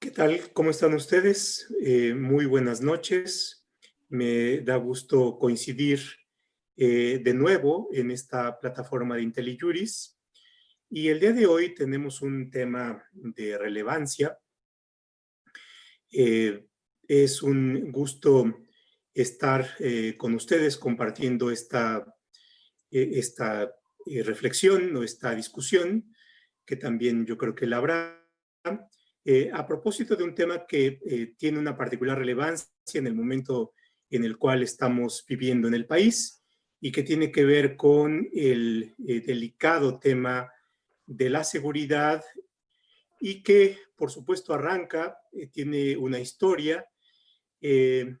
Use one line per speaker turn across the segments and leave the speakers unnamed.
¿Qué tal? ¿Cómo están ustedes? Muy buenas noches. Me da gusto coincidir de nuevo en esta plataforma de IntelliJuris. Y el día de hoy tenemos un tema de relevancia. Es un gusto estar con ustedes compartiendo esta reflexión o esta discusión, que también yo creo que la habrá. A propósito de un tema que tiene una particular relevancia en el momento en el cual estamos viviendo en el país y que tiene que ver con el delicado tema de la seguridad y que, por supuesto, arranca, tiene una historia. En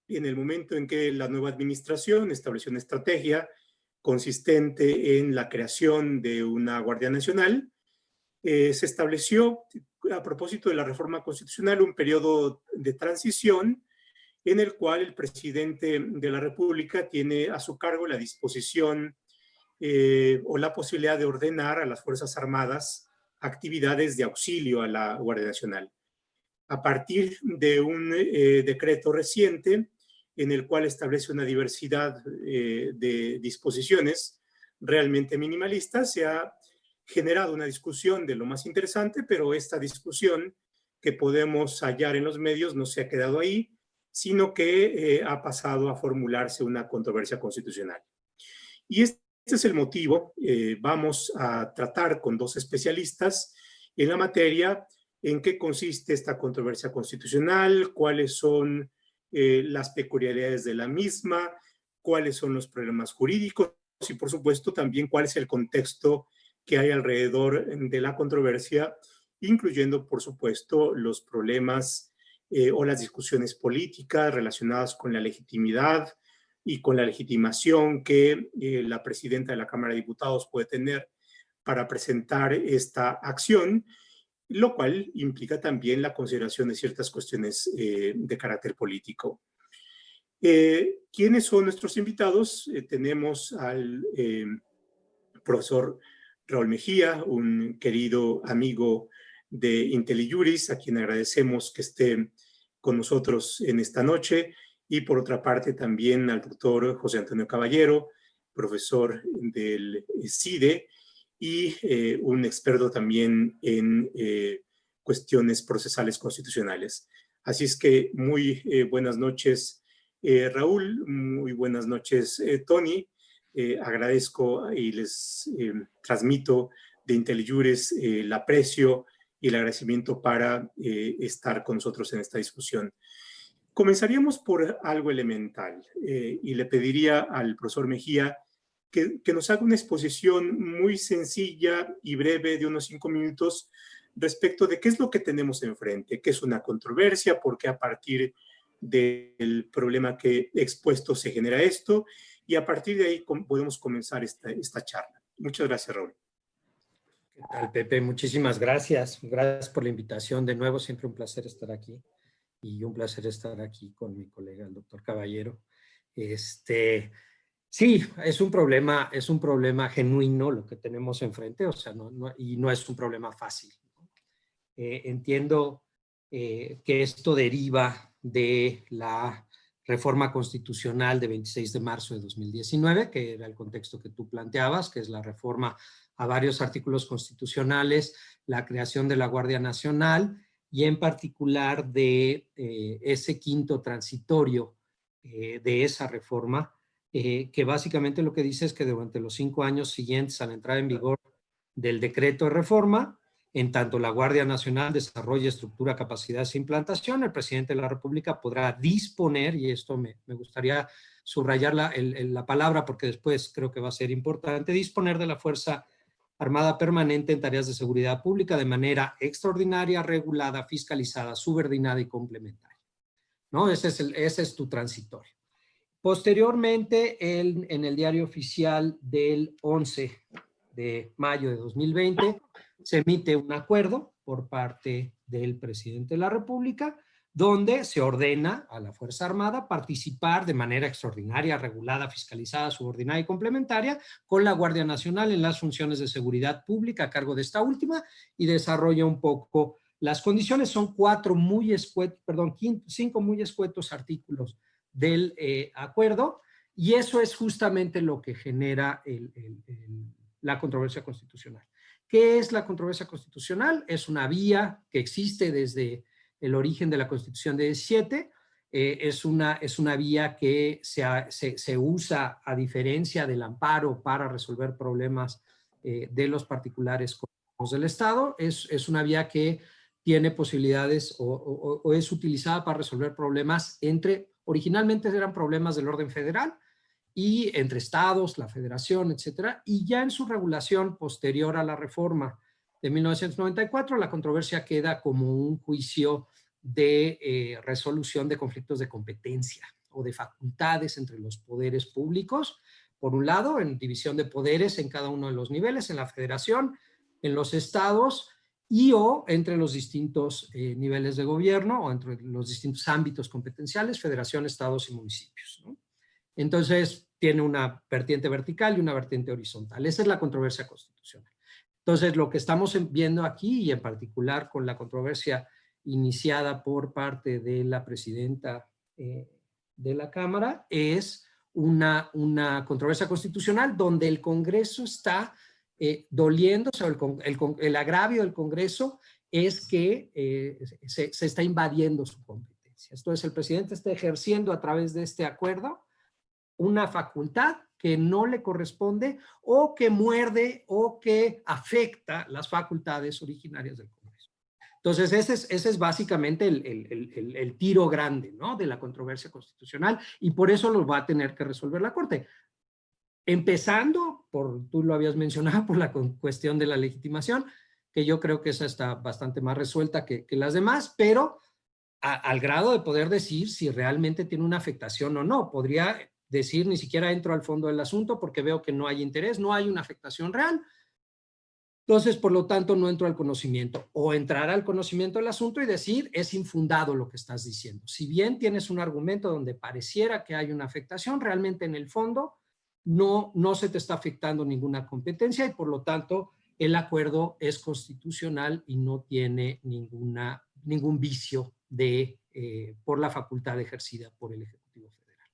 el momento en que la nueva administración estableció una estrategia consistente en la creación de una Guardia Nacional, se estableció, a propósito de la reforma constitucional, un periodo de transición en el cual el presidente de la República tiene a su cargo la disposición o la posibilidad de ordenar a las Fuerzas Armadas actividades de auxilio a la Guardia Nacional. A partir de un decreto reciente en el cual establece una diversidad de disposiciones realmente minimalistas, se ha generado una discusión de lo más interesante, pero esta discusión que podemos hallar en los medios no se ha quedado ahí, sino que ha pasado a formularse una controversia constitucional. Y este es el motivo. Vamos a tratar con dos especialistas en la materia en qué consiste esta controversia constitucional, cuáles son las peculiaridades de la misma, cuáles son los problemas jurídicos y, por supuesto, también cuál es el contexto que hay alrededor de la controversia, incluyendo, por supuesto, los problemas o las discusiones políticas relacionadas con la legitimidad y con la legitimación que la presidenta de la Cámara de Diputados puede tener para presentar esta acción, lo cual implica también la consideración de ciertas cuestiones de carácter político. ¿Quiénes son nuestros invitados? Tenemos al profesor Raúl Mejía, un querido amigo de IntelliJuris, a quien agradecemos que esté con nosotros en esta noche, y por otra parte también al doctor José Antonio Caballero, profesor del CIDE y un experto también en cuestiones procesales constitucionales. Así es que muy buenas noches, Raúl, muy buenas noches, Tony. Agradezco y les transmito de IntelliJuris el aprecio y el agradecimiento para estar con nosotros en esta discusión. Comenzaríamos por algo elemental y le pediría al profesor Mejía que nos haga una exposición muy sencilla y breve de unos 5 minutos respecto de qué es lo que tenemos enfrente, qué es una controversia, por qué a partir del problema que he expuesto se genera esto, y a partir de ahí podemos comenzar esta charla. Muchas gracias, Raúl.
¿Qué tal, Pepe? Muchísimas gracias. Gracias por la invitación. De nuevo, siempre un placer estar aquí. Y un placer estar aquí con mi colega, el doctor Caballero. Sí, es un problema genuino lo que tenemos enfrente, o sea, y no es un problema fácil. Entiendo que esto deriva de la reforma constitucional de 26 de marzo de 2019, que era el contexto que tú planteabas, que es la reforma a varios artículos constitucionales, la creación de la Guardia Nacional y en particular de ese quinto transitorio de esa reforma, que básicamente lo que dice es que durante los 5 años siguientes a la entrada en vigor del decreto de reforma, en tanto la Guardia Nacional desarrolle estructura, capacidades e implantación, el presidente de la República podrá disponer, y esto me gustaría subrayar la palabra porque después creo que va a ser importante, disponer de la Fuerza Armada permanente en tareas de seguridad pública de manera extraordinaria, regulada, fiscalizada, subordinada y complementaria, ¿no? Ese es tu transitorio. Posteriormente, en el diario oficial del 11 de mayo de 2020, se emite un acuerdo por parte del presidente de la República donde se ordena a la Fuerza Armada participar de manera extraordinaria, regulada, fiscalizada, subordinada y complementaria con la Guardia Nacional en las funciones de seguridad pública a cargo de esta última y desarrolla un poco Las condiciones son cinco muy escuetos artículos del acuerdo, y eso es justamente lo que genera la controversia constitucional. ¿Qué es la controversia constitucional? Es una vía que existe desde el origen de la Constitución de 17. Es una vía que se usa a diferencia del amparo para resolver problemas de los particulares con los del Estado. Es una vía que tiene posibilidades o es utilizada para resolver problemas originalmente eran problemas del orden federal y entre estados, la federación, etcétera, y ya en su regulación posterior a la reforma de 1994, la controversia queda como un juicio de resolución de conflictos de competencia o de facultades entre los poderes públicos, por un lado, en división de poderes en cada uno de los niveles, en la federación, en los estados, y o entre los distintos niveles de gobierno o entre los distintos ámbitos competenciales, federación, estados y municipios, ¿no? Entonces, tiene una vertiente vertical y una vertiente horizontal. Esa es la controversia constitucional. Entonces, lo que estamos viendo aquí, y en particular con la controversia iniciada por parte de la presidenta de la Cámara, es una controversia constitucional donde el Congreso está doliéndose, o el agravio del Congreso es que se está invadiendo su competencia. Entonces, el presidente está ejerciendo a través de este acuerdo una facultad que no le corresponde o que muerde o que afecta las facultades originarias del Congreso. Entonces, ese es básicamente el tiro grande, ¿no?, de la controversia constitucional, y por eso lo va a tener que resolver la Corte. Empezando tú lo habías mencionado, por la cuestión de la legitimación, que yo creo que esa está bastante más resuelta que las demás, pero al grado de poder decir si realmente tiene una afectación o no. Podría decir, ni siquiera entro al fondo del asunto porque veo que no hay interés, no hay una afectación real. Entonces, por lo tanto, no entro al conocimiento. O entrar al conocimiento del asunto y decir, es infundado lo que estás diciendo. Si bien tienes un argumento donde pareciera que hay una afectación, realmente en el fondo no se te está afectando ninguna competencia y por lo tanto el acuerdo es constitucional y no tiene ningún vicio por la facultad ejercida por el Ejecutivo Federal.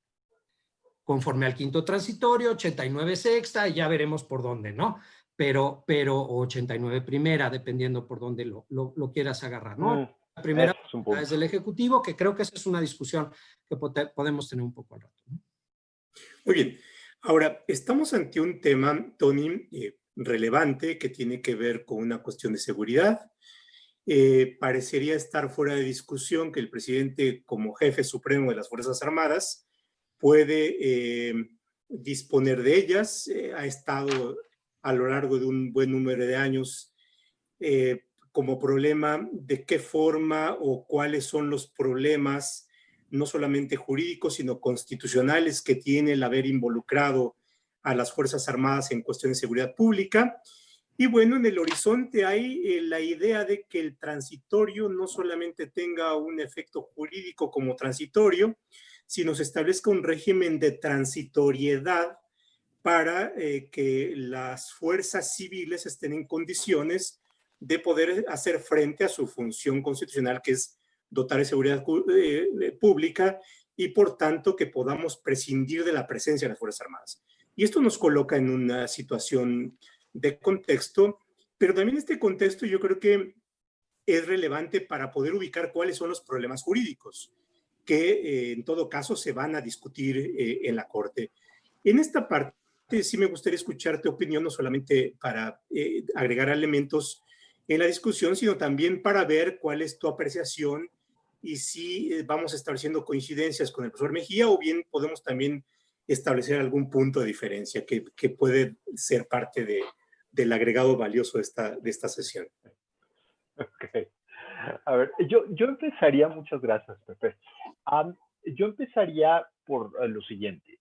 Conforme al quinto transitorio, 89 sexta, ya veremos por dónde, ¿no? Pero 89 primera, dependiendo por dónde lo quieras agarrar, ¿no? La primera es del Ejecutivo, que creo que esa es una discusión que podemos tener un poco al rato, ¿no?
Muy bien. Ahora, estamos ante un tema, Tony, relevante, que tiene que ver con una cuestión de seguridad. Parecería estar fuera de discusión que el presidente, como jefe supremo de las Fuerzas Armadas, puede disponer de ellas. Ha estado a lo largo de un buen número de años como problema de qué forma o cuáles son los problemas no solamente jurídicos, sino constitucionales que tiene el haber involucrado a las Fuerzas Armadas en cuestiones de seguridad pública. Y bueno, en el horizonte hay la idea de que el transitorio no solamente tenga un efecto jurídico como transitorio, sino se establezca un régimen de transitoriedad para que las fuerzas civiles estén en condiciones de poder hacer frente a su función constitucional, que es dotar de seguridad pública, y por tanto que podamos prescindir de la presencia de las Fuerzas Armadas. Y esto nos coloca en una situación de contexto, pero también este contexto yo creo que es relevante para poder ubicar cuáles son los problemas jurídicos que en todo caso se van a discutir en la Corte. En esta parte sí me gustaría escuchar tu opinión, no solamente para agregar elementos en la discusión, sino también para ver cuál es tu apreciación y si vamos estableciendo coincidencias con el profesor Mejía o bien podemos también establecer algún punto de diferencia que puede ser parte del agregado valioso de esta sesión.
Ok. A ver, yo empezaría, muchas gracias, Pepe. Yo empezaría por lo siguiente.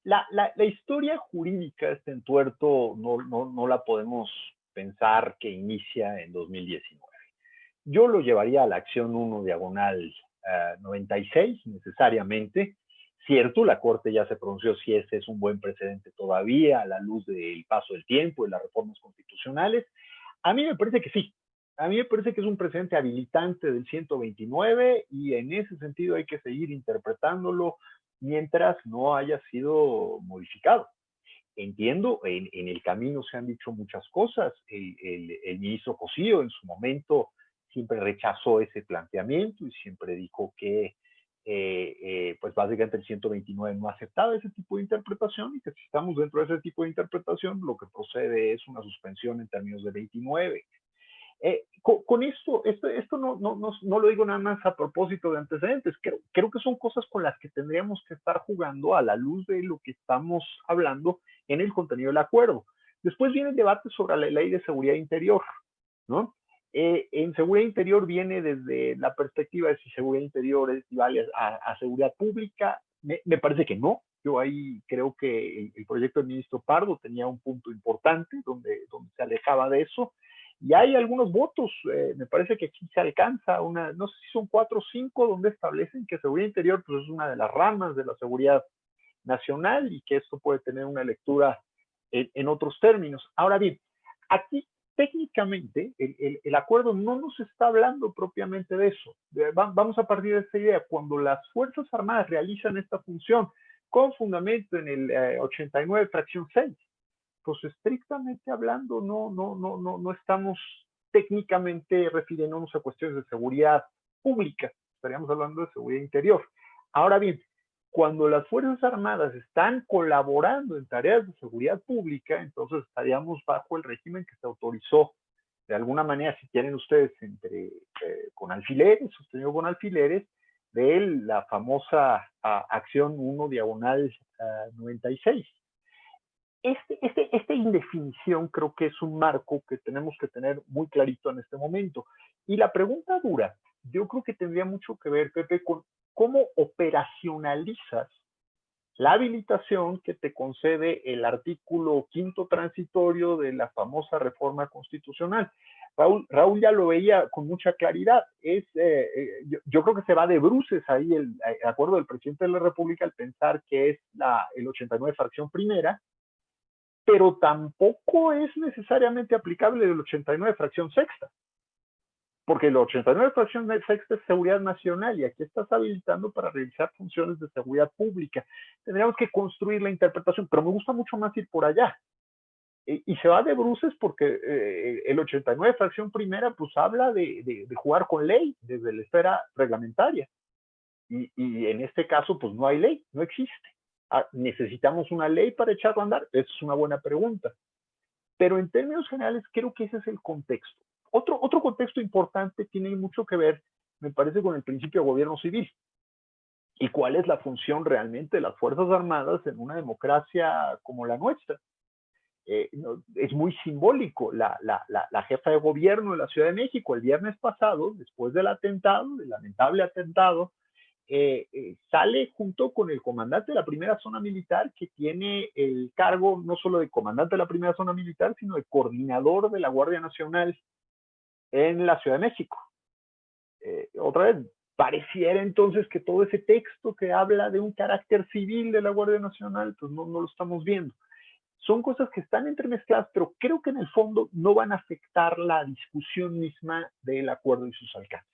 La historia jurídica, este entuerto, no la podemos pensar que inicia en 2019. Yo lo llevaría a la acción 1 diagonal 96 necesariamente. Cierto, la Corte ya se pronunció si ese es un buen precedente todavía a la luz del paso del tiempo y las reformas constitucionales. A mí me parece que sí. A mí me parece que es un precedente habilitante del 129 y en ese sentido hay que seguir interpretándolo mientras no haya sido modificado. Entiendo, en el camino se han dicho muchas cosas. El ministro Cosío en su momento siempre rechazó ese planteamiento y siempre dijo que pues básicamente el 129 no aceptaba ese tipo de interpretación y que si estamos dentro de ese tipo de interpretación, lo que procede es una suspensión en términos de 29. Con esto no lo digo nada más a propósito de antecedentes, creo que son cosas con las que tendríamos que estar jugando a la luz de lo que estamos hablando en el contenido del acuerdo. Después viene el debate sobre la ley de seguridad interior, ¿no? En seguridad interior viene desde la perspectiva de si seguridad interior equivale a seguridad pública. Me parece que no. Yo ahí creo que el proyecto del ministro Pardo tenía un punto importante donde se alejaba de eso. Y hay algunos votos, me parece que aquí se alcanza no sé si son 4 o 5, donde establecen que seguridad interior pues, es una de las ramas de la seguridad nacional y que esto puede tener una lectura en otros términos. Ahora bien, aquí técnicamente el acuerdo no nos está hablando propiamente de eso. Vamos a partir de esta idea. Cuando las Fuerzas Armadas realizan esta función con fundamento en el 89, fracción 6, pues estrictamente hablando no estamos técnicamente refiriéndonos a cuestiones de seguridad pública, estaríamos hablando de seguridad interior. Ahora bien, cuando las Fuerzas Armadas están colaborando en tareas de seguridad pública, entonces estaríamos bajo el régimen que se autorizó de alguna manera, si quieren ustedes, con alfileres, sostenido con alfileres, de la famosa acción 1/96. Esta indefinición creo que es un marco que tenemos que tener muy clarito en este momento. Y la pregunta dura, yo creo que tendría mucho que ver, Pepe, con cómo operacionalizas la habilitación que te concede el artículo 5º transitorio de la famosa reforma constitucional. Raúl ya lo veía con mucha claridad. Yo creo que se va de bruces ahí el acuerdo del presidente de la República al pensar que es el 89 fracción primera, pero tampoco es necesariamente aplicable el 89 fracción sexta, porque el 89 fracción sexta es seguridad nacional y aquí estás habilitando para realizar funciones de seguridad pública. Tendríamos que construir la interpretación, pero me gusta mucho más ir por allá. Y se va de bruces porque el 89 fracción primera pues habla de jugar con ley desde la esfera reglamentaria y en este caso pues no hay ley, no existe. ¿Necesitamos una ley para echarlo a andar? Esa es una buena pregunta. Pero en términos generales creo que ese es el contexto. Otro contexto importante tiene mucho que ver, me parece, con el principio de gobierno civil. ¿Y cuál es la función realmente de las Fuerzas Armadas en una democracia como la nuestra? Es muy simbólico. La jefa de gobierno de la Ciudad de México el viernes pasado, después del lamentable atentado, sale junto con el comandante de la primera zona militar, que tiene el cargo no solo de comandante de la primera zona militar, sino de coordinador de la Guardia Nacional en la Ciudad de México. Otra vez, pareciera entonces que todo ese texto que habla de un carácter civil de la Guardia Nacional, pues no lo estamos viendo. Son cosas que están entremezcladas, pero creo que en el fondo no van a afectar la discusión misma del acuerdo y sus alcances.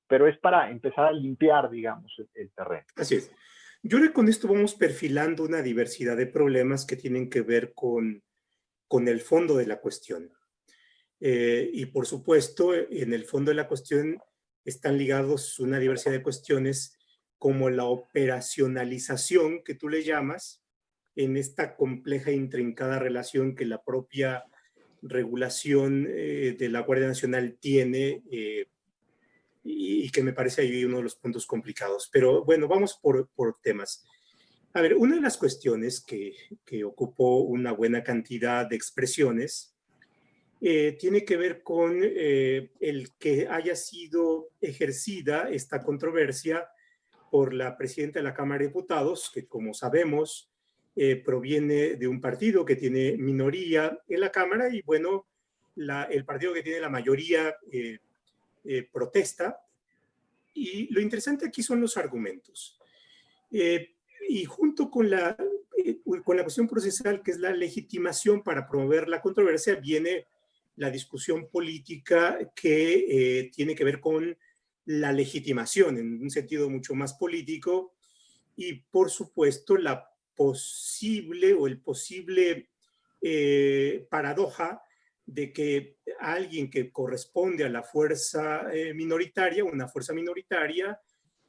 Pero es para empezar a limpiar, digamos, el terreno.
Así es. Yo creo que con esto vamos perfilando una diversidad de problemas que tienen que ver con el fondo de la cuestión. Y por supuesto, en el fondo de la cuestión están ligados una diversidad de cuestiones como la operacionalización, que tú le llamas, en esta compleja e intrincada relación que la propia regulación de la Guardia Nacional tiene y que me parece ahí uno de los puntos complicados. Pero bueno, vamos por temas. A ver, una de las cuestiones que ocupó una buena cantidad de expresiones tiene que ver con el que haya sido ejercida esta controversia por la presidenta de la Cámara de Diputados, que como sabemos proviene de un partido que tiene minoría en la Cámara y bueno, el partido que tiene la mayoría protesta. Y lo interesante aquí son los argumentos. Y junto con la cuestión procesal, que es la legitimación para promover la controversia, viene la discusión política que tiene que ver con la legitimación en un sentido mucho más político y, por supuesto, la posible o el posible paradoja de que alguien que corresponde a la fuerza minoritaria, una fuerza minoritaria,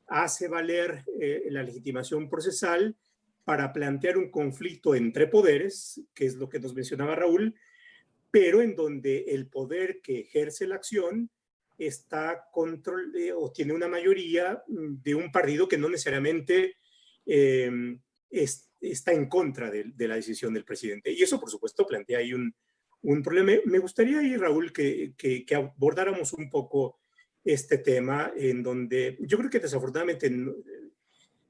hace valer la legitimación procesal para plantear un conflicto entre poderes, que es lo que nos mencionaba Raúl, pero en donde el poder que ejerce la acción está o tiene una mayoría de un partido que no necesariamente está en contra de la decisión del presidente. Y eso, por supuesto, plantea ahí un problema. Me gustaría ahí, Raúl, que abordáramos un poco este tema, en donde yo creo que desafortunadamente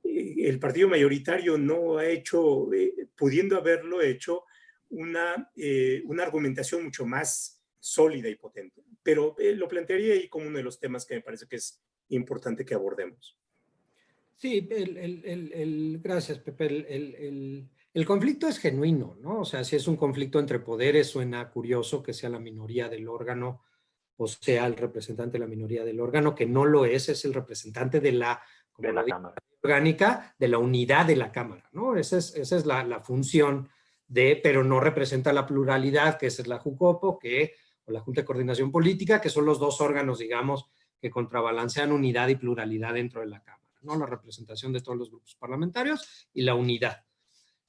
el partido mayoritario no ha hecho, pudiendo haberlo hecho, una argumentación mucho más sólida y potente. Pero lo plantearía ahí como uno de los temas que me parece que es importante que abordemos.
Sí, gracias, Pepe. El conflicto es genuino, ¿no? O sea, si es un conflicto entre poderes, suena curioso que sea la minoría del órgano o sea el representante de la minoría del órgano, que no lo es el representante de la, como
de
lo
la
dice,
Cámara
orgánica, de la unidad de la Cámara, ¿no? Esa es la función pero no representa la pluralidad, que esa es la JUCOPO, o la Junta de Coordinación Política, que son los dos órganos, digamos, que contrabalancean unidad y pluralidad dentro de la Cámara, ¿no? La representación de todos los grupos parlamentarios y la unidad,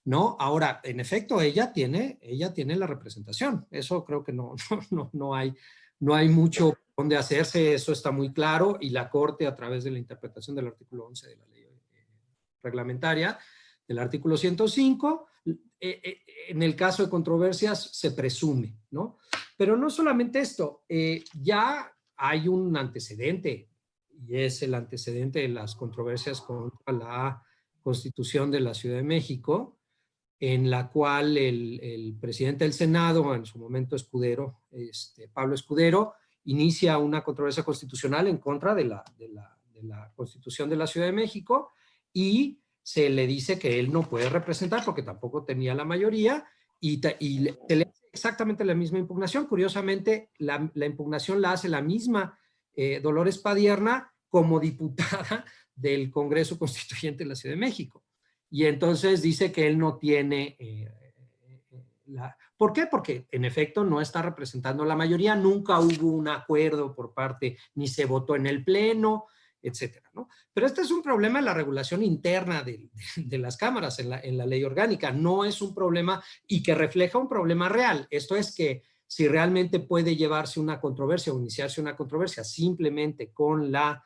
¿no? Ahora, en efecto, ella tiene la representación. Eso creo que no hay mucho donde hacerse, eso está muy claro, y la Corte, a través de la interpretación del artículo 11 de la ley reglamentaria, del artículo 105, en el caso de controversias se presume, ¿no? Pero no solamente esto, ya hay un antecedente, y es el antecedente de las controversias contra la Constitución de la Ciudad de México, en la cual el presidente del Senado, en su momento Escudero, Pablo Escudero, inicia una controversia constitucional en contra de la Constitución de la Ciudad de México, y se le dice que él no puede representar porque tampoco tenía la mayoría, y se le hace exactamente la misma impugnación. Curiosamente, la impugnación la hace la misma Dolores Padierna como diputada del Congreso Constituyente de la Ciudad de México. Y entonces dice que él no tiene ¿Por qué? Porque en efecto no está representando la mayoría, nunca hubo un acuerdo por parte, ni se votó en el pleno, etcétera, ¿no? Pero este es un problema en la regulación interna de las cámaras, en la ley orgánica, no es un problema y que refleja un problema real. Esto es que si realmente puede llevarse una controversia o iniciarse una controversia simplemente con la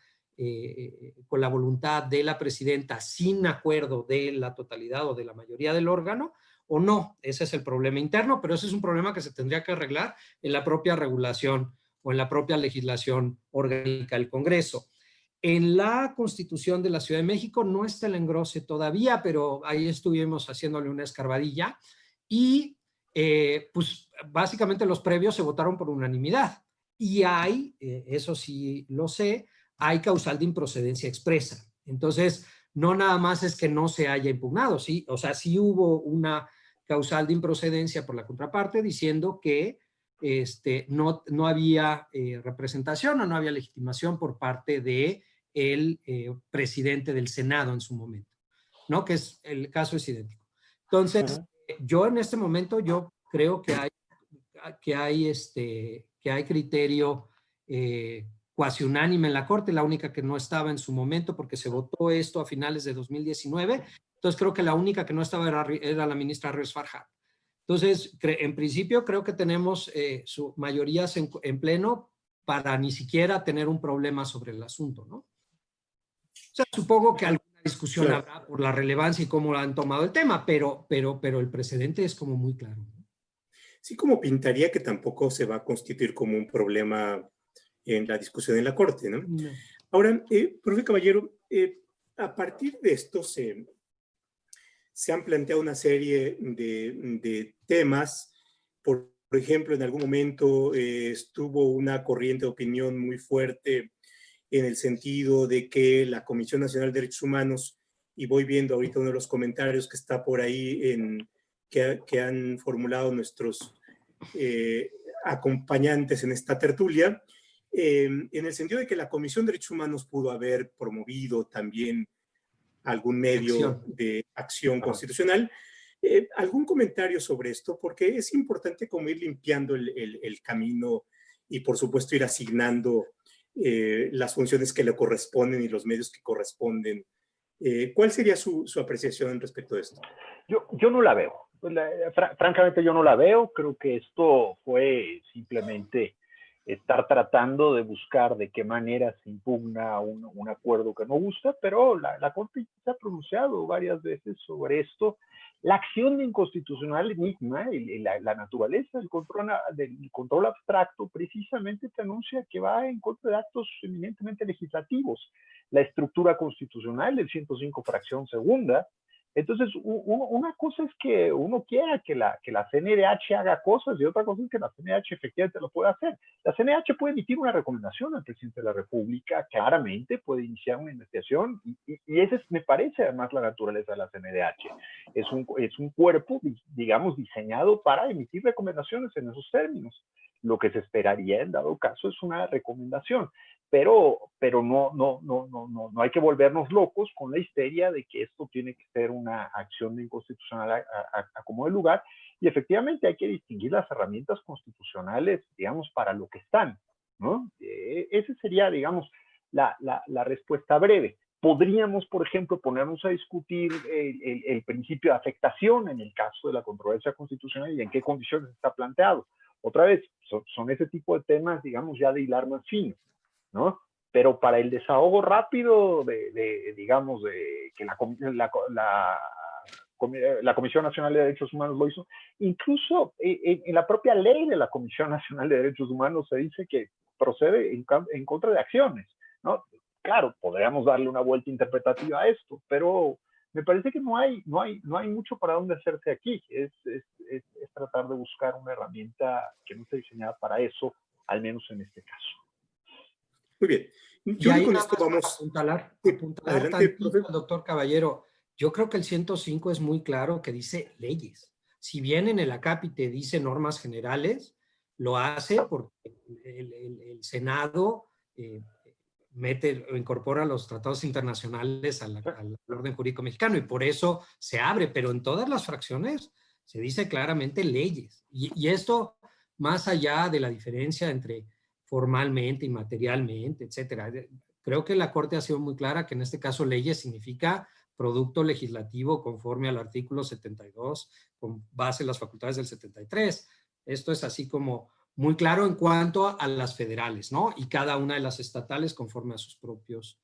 voluntad de la presidenta sin acuerdo de la totalidad o de la mayoría del órgano, o no. Ese es el problema interno, pero ese es un problema que se tendría que arreglar en la propia regulación o en la propia legislación orgánica del Congreso. En la Constitución de la Ciudad de México no está el engrose todavía, pero ahí estuvimos haciéndole una escarbadilla y pues básicamente los previos se votaron por unanimidad y hay, eso sí lo sé, hay causal de improcedencia expresa. Entonces, no nada más es que no se haya impugnado, ¿sí? O sea, sí hubo una causal de improcedencia por la contraparte diciendo que no había representación o no había legitimación por parte de el presidente del Senado en su momento, ¿no? Que es, el caso es idéntico. Entonces, yo en este momento, yo creo que hay criterio cuasi unánime en la Corte, la única que no estaba en su momento porque se votó esto a finales de 2019, entonces creo que la única que no estaba era la ministra Ríos Farjat. Entonces, en principio creo que tenemos mayorías en pleno para ni siquiera tener un problema sobre el asunto, ¿no? O sea, supongo que alguna discusión habrá por la relevancia y cómo han tomado el tema, pero el precedente es como muy claro, ¿no?
Sí, como pintaría que tampoco se va a constituir como un problema en la discusión en la Corte, ¿no?
No.
Ahora, profe Caballero, a partir de esto se han planteado una serie de temas. Por ejemplo, en algún momento estuvo una corriente de opinión muy fuerte en el sentido de que la Comisión Nacional de Derechos Humanos, y voy viendo ahorita uno de los comentarios que está por ahí que han formulado nuestros acompañantes en esta tertulia, en el sentido de que la Comisión de Derechos Humanos pudo haber promovido también algún medio de acción constitucional. ¿Algún comentario sobre esto? Porque es importante como ir limpiando el camino y por supuesto ir asignando las funciones que le corresponden y los medios que corresponden. ¿Cuál sería su apreciación respecto de esto?
Yo no la veo. Francamente yo no la veo. Creo que esto fue simplemente estar tratando de buscar de qué manera se impugna un acuerdo que no gusta, pero la Corte se ha pronunciado varias veces sobre esto. La acción de inconstitucional misma, la naturaleza del control abstracto, precisamente te anuncia que va en contra de actos eminentemente legislativos. La estructura constitucional del 105 fracción segunda. Entonces, una cosa es que uno quiera que la CNDH haga cosas y otra cosa es que la CNDH efectivamente lo pueda hacer. La CNDH puede emitir una recomendación al presidente de la República, claramente puede iniciar una investigación y esa me parece además la naturaleza de la CNDH. Es un cuerpo, digamos, diseñado para emitir recomendaciones en esos términos. Lo que se esperaría en dado caso es una recomendación. Pero no hay que volvernos locos con la histeria de que esto tiene que ser una acción de inconstitucional a como de lugar, y efectivamente hay que distinguir las herramientas constitucionales, digamos, para lo que están, ¿no? Esa sería, digamos, la respuesta breve. Podríamos, por ejemplo, ponernos a discutir el principio de afectación en el caso de la controversia constitucional y en qué condiciones está planteado. Otra vez, son ese tipo de temas, digamos, ya de hilar más fino, ¿no? Pero para el desahogo rápido digamos, de que la Comisión Nacional de Derechos Humanos lo hizo, incluso en la propia ley de la Comisión Nacional de Derechos Humanos se dice que procede en contra de acciones, ¿no? Claro, podríamos darle una vuelta interpretativa a esto, pero me parece que no hay mucho para dónde hacerse aquí. Es tratar de buscar una herramienta que no esté diseñada para eso, al menos en este caso.
Muy bien.
Yo con esto vamos a apuntalar
adelante,
tantito al doctor Caballero. Yo creo que el 105 es muy claro que dice leyes. Si bien en el acápite dice normas generales, lo hace porque el Senado mete o incorpora los tratados internacionales al orden jurídico mexicano y por eso se abre, pero en todas las fracciones se dice claramente leyes. Y esto, más allá de la diferencia entre formalmente y materialmente, etcétera. Creo que la Corte ha sido muy clara que en este caso leyes significa producto legislativo conforme al artículo 72, con base en las facultades del 73. Esto es así como muy claro en cuanto a las federales, ¿no? Y cada una de las estatales conforme a sus propios,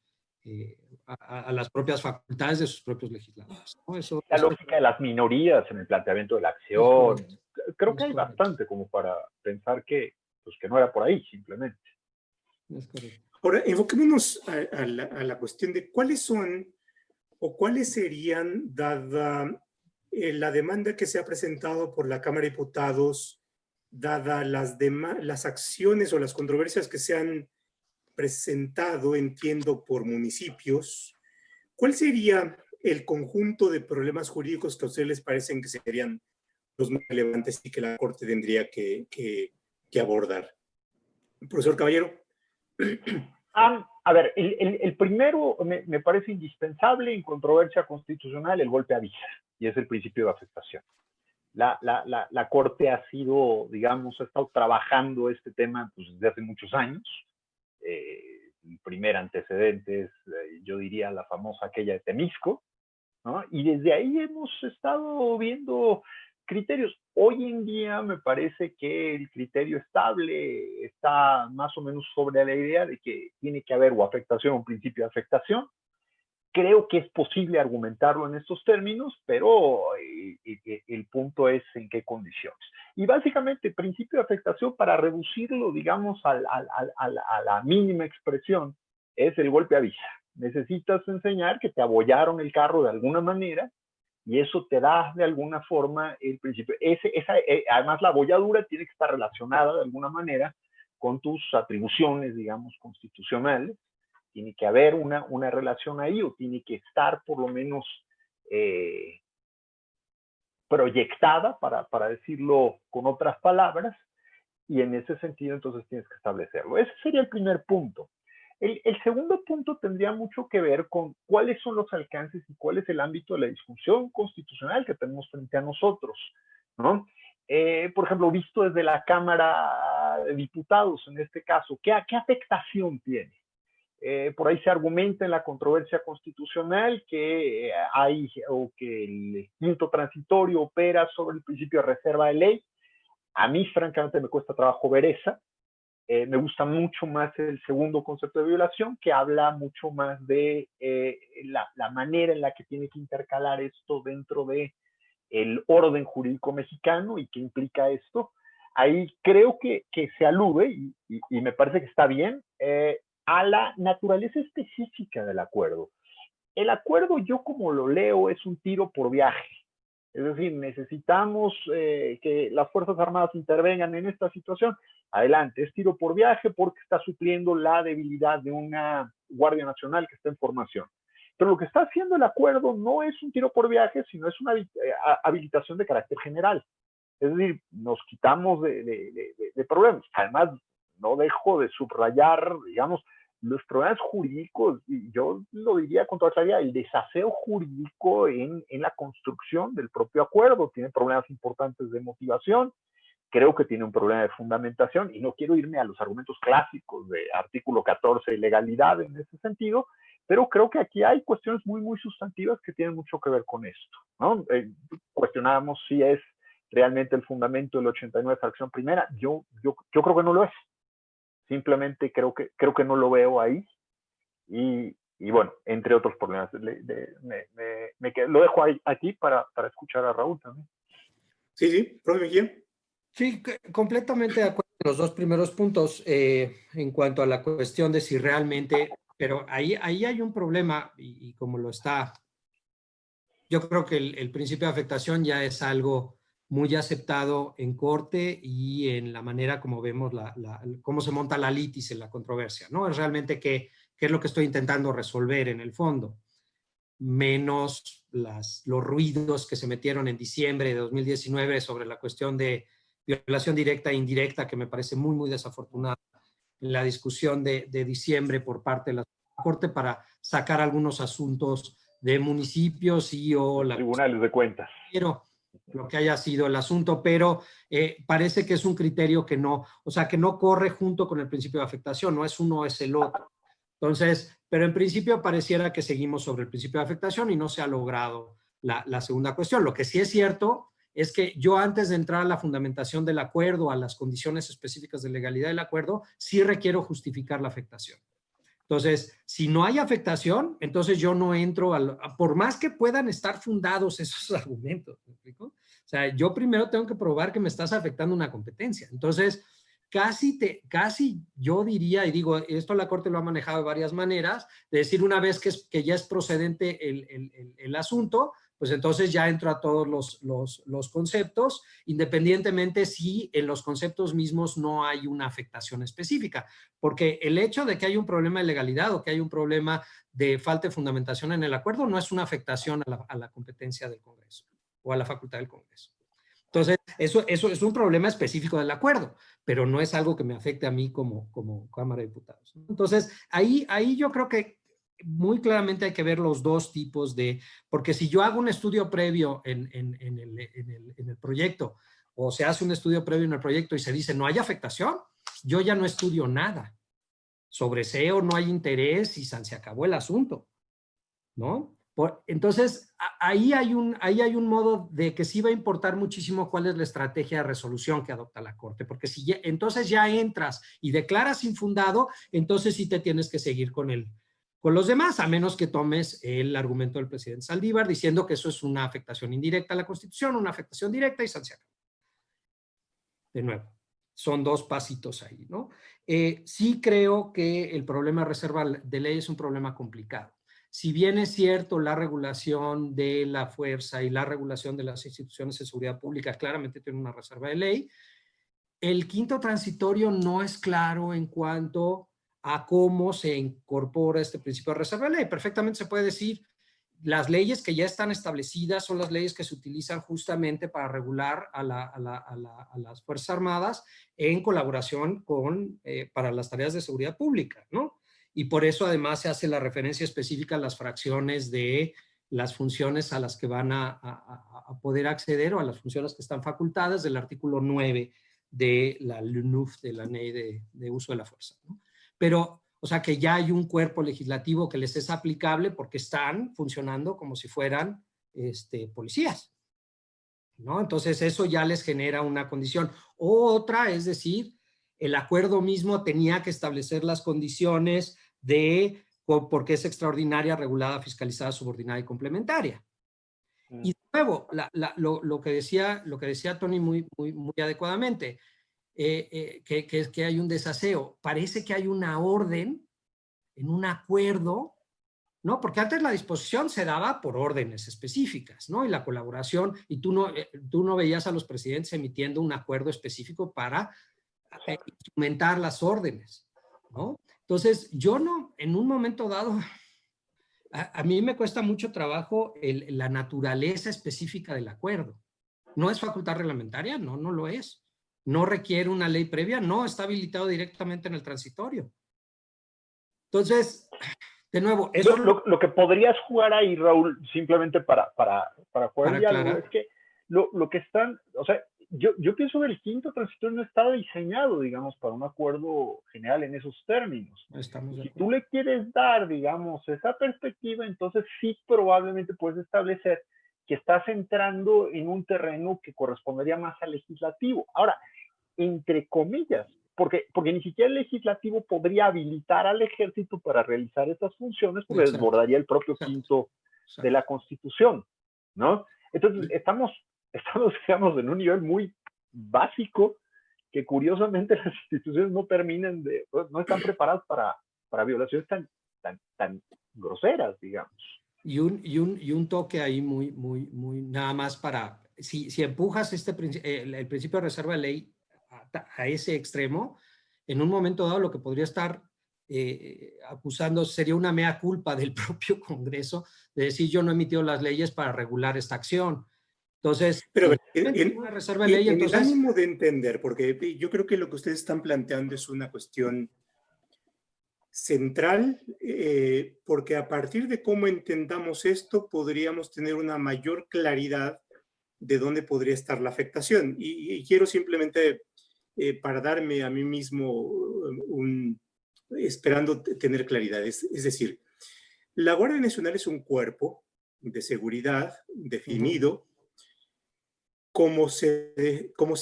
a las propias facultades de sus propios legisladores, ¿no?
La lógica de las minorías en el planteamiento de la acción. Creo que hay bastante como para pensar que no era por ahí, simplemente.
Es correcto.
Ahora, enfoquémonos a la cuestión de cuáles son o cuáles serían, dada la demanda que se ha presentado por la Cámara de Diputados, dada las acciones o las controversias que se han presentado, entiendo, por municipios, ¿cuál sería el conjunto de problemas jurídicos que a ustedes les parecen que serían los más relevantes y que la Corte tendría que abordar? Profesor Caballero.
A ver, el primero me parece indispensable en controversia constitucional, el golpe a visa, y es el principio de afectación. La Corte ha sido, digamos, ha estado trabajando este tema pues, desde hace muchos años. El primer antecedente es, yo diría, la famosa aquella de Temisco, ¿no? Y desde ahí hemos estado viendo criterios. Hoy en día me parece que el criterio estable está más o menos sobre la idea de que tiene que haber o afectación o principio de afectación. Creo que es posible argumentarlo en estos términos, pero el punto es en qué condiciones. Y básicamente, principio de afectación, para reducirlo, digamos, a la mínima expresión, es el golpe a visa. Necesitas enseñar que te abollaron el carro de alguna manera y eso te da de alguna forma el principio. Además, la abolladura tiene que estar relacionada de alguna manera con tus atribuciones, digamos, constitucionales. Tiene que haber una relación ahí o tiene que estar por lo menos proyectada, para decirlo con otras palabras. y en ese sentido entonces tienes que establecerlo. Ese sería el primer punto. El segundo punto tendría mucho que ver con cuáles son los alcances y cuál es el ámbito de la discusión constitucional que tenemos frente a nosotros, ¿no? Por ejemplo, visto desde la Cámara de Diputados, en este caso, ¿qué afectación tiene? Por ahí se argumenta en la controversia constitucional que hay o que el quinto transitorio opera sobre el principio de reserva de ley. A mí, francamente, me cuesta trabajo ver esa. Me gusta mucho más el segundo concepto de violación, que habla mucho más de la manera en la que tiene que intercalar esto dentro de el orden jurídico mexicano y qué implica esto. Ahí creo que se alude, y me parece que está bien, a la naturaleza específica del acuerdo. El acuerdo, yo como lo leo, es un tiro por viaje. Es decir, necesitamos que las Fuerzas Armadas intervengan en esta situación. Adelante, es tiro por viaje porque está supliendo la debilidad de una Guardia Nacional que está en formación. Pero lo que está haciendo el acuerdo no es un tiro por viaje, sino es una habilitación de carácter general. Es decir, nos quitamos de problemas. Además, no dejo de subrayar, digamos, los problemas jurídicos, y yo lo diría con toda claridad, el desaseo jurídico en la construcción del propio acuerdo. Tiene problemas importantes de motivación, creo que tiene un problema de fundamentación, y no quiero irme a los argumentos clásicos de artículo 14 de legalidad en ese sentido, pero creo que aquí hay cuestiones muy, muy sustantivas que tienen mucho que ver con esto, ¿no? Cuestionábamos si es realmente el fundamento del 89 fracción primera. Yo creo que no lo es. Simplemente creo que no lo veo ahí. Y bueno, entre otros problemas. Lo dejo aquí para escuchar a Raúl también.
Sí, profe Mejía.
Sí, completamente de acuerdo con los dos primeros puntos en cuanto a la cuestión de si realmente, pero ahí hay un problema y como lo está, yo creo que el principio de afectación ya es algo muy aceptado en corte y en la manera como vemos cómo se monta la litis en la controversia, ¿no? Es realmente qué es lo que estoy intentando resolver en el fondo, menos los ruidos que se metieron en diciembre de 2019 sobre la cuestión de violación directa e indirecta, que me parece muy, muy desafortunada en la discusión de diciembre por parte de la Corte para sacar algunos asuntos de municipios y o
los tribunales de cuentas.
Pero lo que haya sido el asunto, pero parece que es un criterio que no, o sea, que no corre junto con el principio de afectación, no es uno, es el otro. Entonces, pero en principio pareciera que seguimos sobre el principio de afectación y no se ha logrado la segunda cuestión. Lo que sí es cierto es que yo antes de entrar a la fundamentación del acuerdo, a las condiciones específicas de legalidad del acuerdo, sí requiero justificar la afectación. Entonces, si no hay afectación, entonces yo no entro, por más que puedan estar fundados esos argumentos, ¿me explico? O sea, yo primero tengo que probar que me estás afectando una competencia. Entonces, casi yo diría, y digo, esto la Corte lo ha manejado de varias maneras, de decir una vez que ya es procedente el asunto, pues entonces ya entro a todos los conceptos, independientemente si en los conceptos mismos no hay una afectación específica. Porque el hecho de que hay un problema de legalidad o que hay un problema de falta de fundamentación en el acuerdo no es una afectación a la competencia del Congreso o a la facultad del Congreso. Entonces, eso es un problema específico del acuerdo, pero no es algo que me afecte a mí como Cámara de Diputados. Entonces, ahí yo creo que muy claramente hay que ver los dos tipos porque si yo hago un estudio previo en el proyecto, o se hace un estudio previo en el proyecto y se dice no hay afectación, yo ya no estudio nada. Sobre SEO no hay interés y se acabó el asunto, ¿no? Entonces, ahí hay un modo de que sí va a importar muchísimo cuál es la estrategia de resolución que adopta la Corte, porque si entonces ya entras y declaras infundado, entonces sí te tienes que seguir con los demás, a menos que tomes el argumento del presidente Saldívar diciendo que eso es una afectación indirecta a la Constitución, una afectación directa y se acabó. De nuevo, son dos pasitos ahí, ¿no? Sí creo que el problema de reserva de ley es un problema complicado. Si bien es cierto la regulación de la fuerza y la regulación de las instituciones de seguridad pública claramente tiene una reserva de ley, el quinto transitorio no es claro en cuanto a cómo se incorpora este principio de reserva de ley. Perfectamente se puede decir, las leyes que ya están establecidas son las leyes que se utilizan justamente para regular a las Fuerzas Armadas en colaboración para las tareas de seguridad pública, ¿no? Y por eso además se hace la referencia específica a las fracciones de las funciones a las que van a poder acceder o a las funciones que están facultadas del artículo 9 de la LUNUF, de la Ley de Uso de la Fuerza, ¿no? Pero, o sea, que ya hay un cuerpo legislativo que les es aplicable porque están funcionando como si fueran policías, ¿no? Entonces, eso ya les genera una condición. Otra, es decir, el acuerdo mismo tenía que establecer las condiciones de por qué es extraordinaria, regulada, fiscalizada, subordinada y complementaria. Y de nuevo, lo que decía Tony muy adecuadamente, que hay un desaseo. Parece que hay una orden en un acuerdo, ¿no? Porque antes la disposición se daba por órdenes específicas, ¿no? Y la colaboración, y tú no veías a los presidentes emitiendo un acuerdo específico para instrumentar las órdenes, ¿no? Entonces, yo no, en un momento dado, a mí me cuesta mucho trabajo la naturaleza específica del acuerdo. ¿No es facultad reglamentaria? No, no lo es. ¿No requiere una ley previa? No, está habilitado directamente en el transitorio. Entonces, de nuevo, eso...
Lo que podrías jugar ahí, Raúl, simplemente para jugar el diálogo, es que lo que están, o sea, yo pienso que el quinto transitorio no estaba diseñado, digamos, para un acuerdo general en esos términos. Si tú le quieres dar, digamos, esa perspectiva, entonces sí probablemente puedes establecer que estás entrando en un terreno que correspondería más al legislativo. Ahora, entre comillas, porque ni siquiera el legislativo podría habilitar al ejército para realizar estas funciones, porque desbordaría el propio quinto de la Constitución, ¿no? Entonces, estamos, digamos, en un nivel muy básico que curiosamente las instituciones no están preparadas para violaciones tan groseras, digamos.
Y un toque ahí muy, nada más para, si empujas el principio de reserva de ley a ese extremo, en un momento dado lo que podría estar acusando sería una mea culpa del propio Congreso de decir yo no he emitido las leyes para regular esta acción. Entonces,
pero
una reserva de ley,
entonces, el ánimo de entender, porque yo creo que lo que ustedes están planteando es una cuestión central, porque a partir de cómo entendamos esto, podríamos tener una mayor claridad de dónde podría estar la afectación. Y quiero simplemente, para darme a mí mismo esperando tener claridad, es decir, la Guardia Nacional es un cuerpo de seguridad definido, como se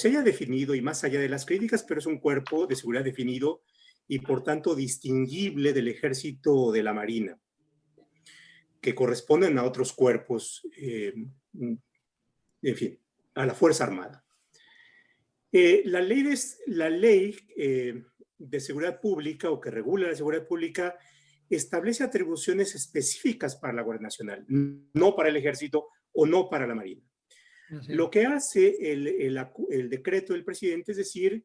haya definido y más allá de las críticas, pero es un cuerpo de seguridad definido y por tanto distinguible del Ejército o de la Marina, que corresponden a otros cuerpos, en fin, a la Fuerza Armada. La ley de seguridad pública o que regula la seguridad pública establece atribuciones específicas para la Guardia Nacional, no para el Ejército o no para la Marina. Sí. Lo que hace el decreto del presidente es decir,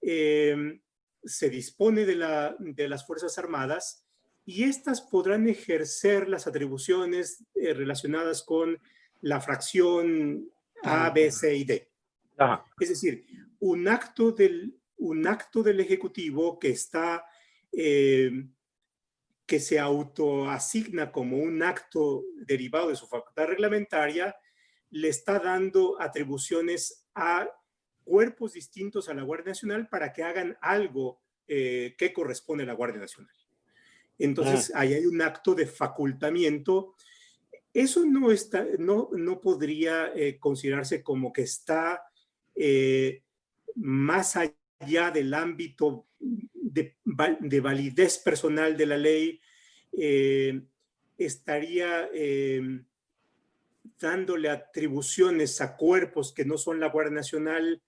se dispone de las Fuerzas Armadas y estas podrán ejercer las atribuciones relacionadas con la fracción A, B, C y D. Ajá. Es decir, un acto del Ejecutivo que está, que se autoasigna como un acto derivado de su facultad reglamentaria, le está dando atribuciones a cuerpos distintos a la Guardia Nacional para que hagan algo que corresponde a la Guardia Nacional. Entonces, ahí hay un acto de facultamiento. Eso no podría considerarse como que está más allá del ámbito de validez personal de la ley, estaría dándole atribuciones a cuerpos que no son la Guardia Nacional,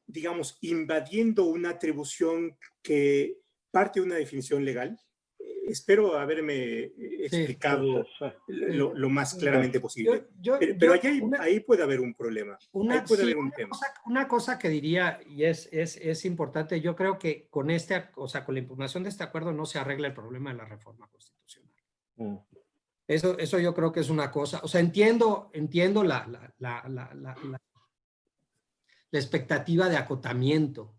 digamos, invadiendo una atribución que parte de una definición legal. Espero haberme explicado lo más claramente posible. Pero ahí puede haber un problema. Ahí puede haber un tema.
Una cosa que diría, y es importante, yo creo que con la impugnación de este acuerdo no se arregla el problema de la reforma constitucional.
Mm.
Eso yo creo que es una cosa, o sea, entiendo la expectativa de acotamiento,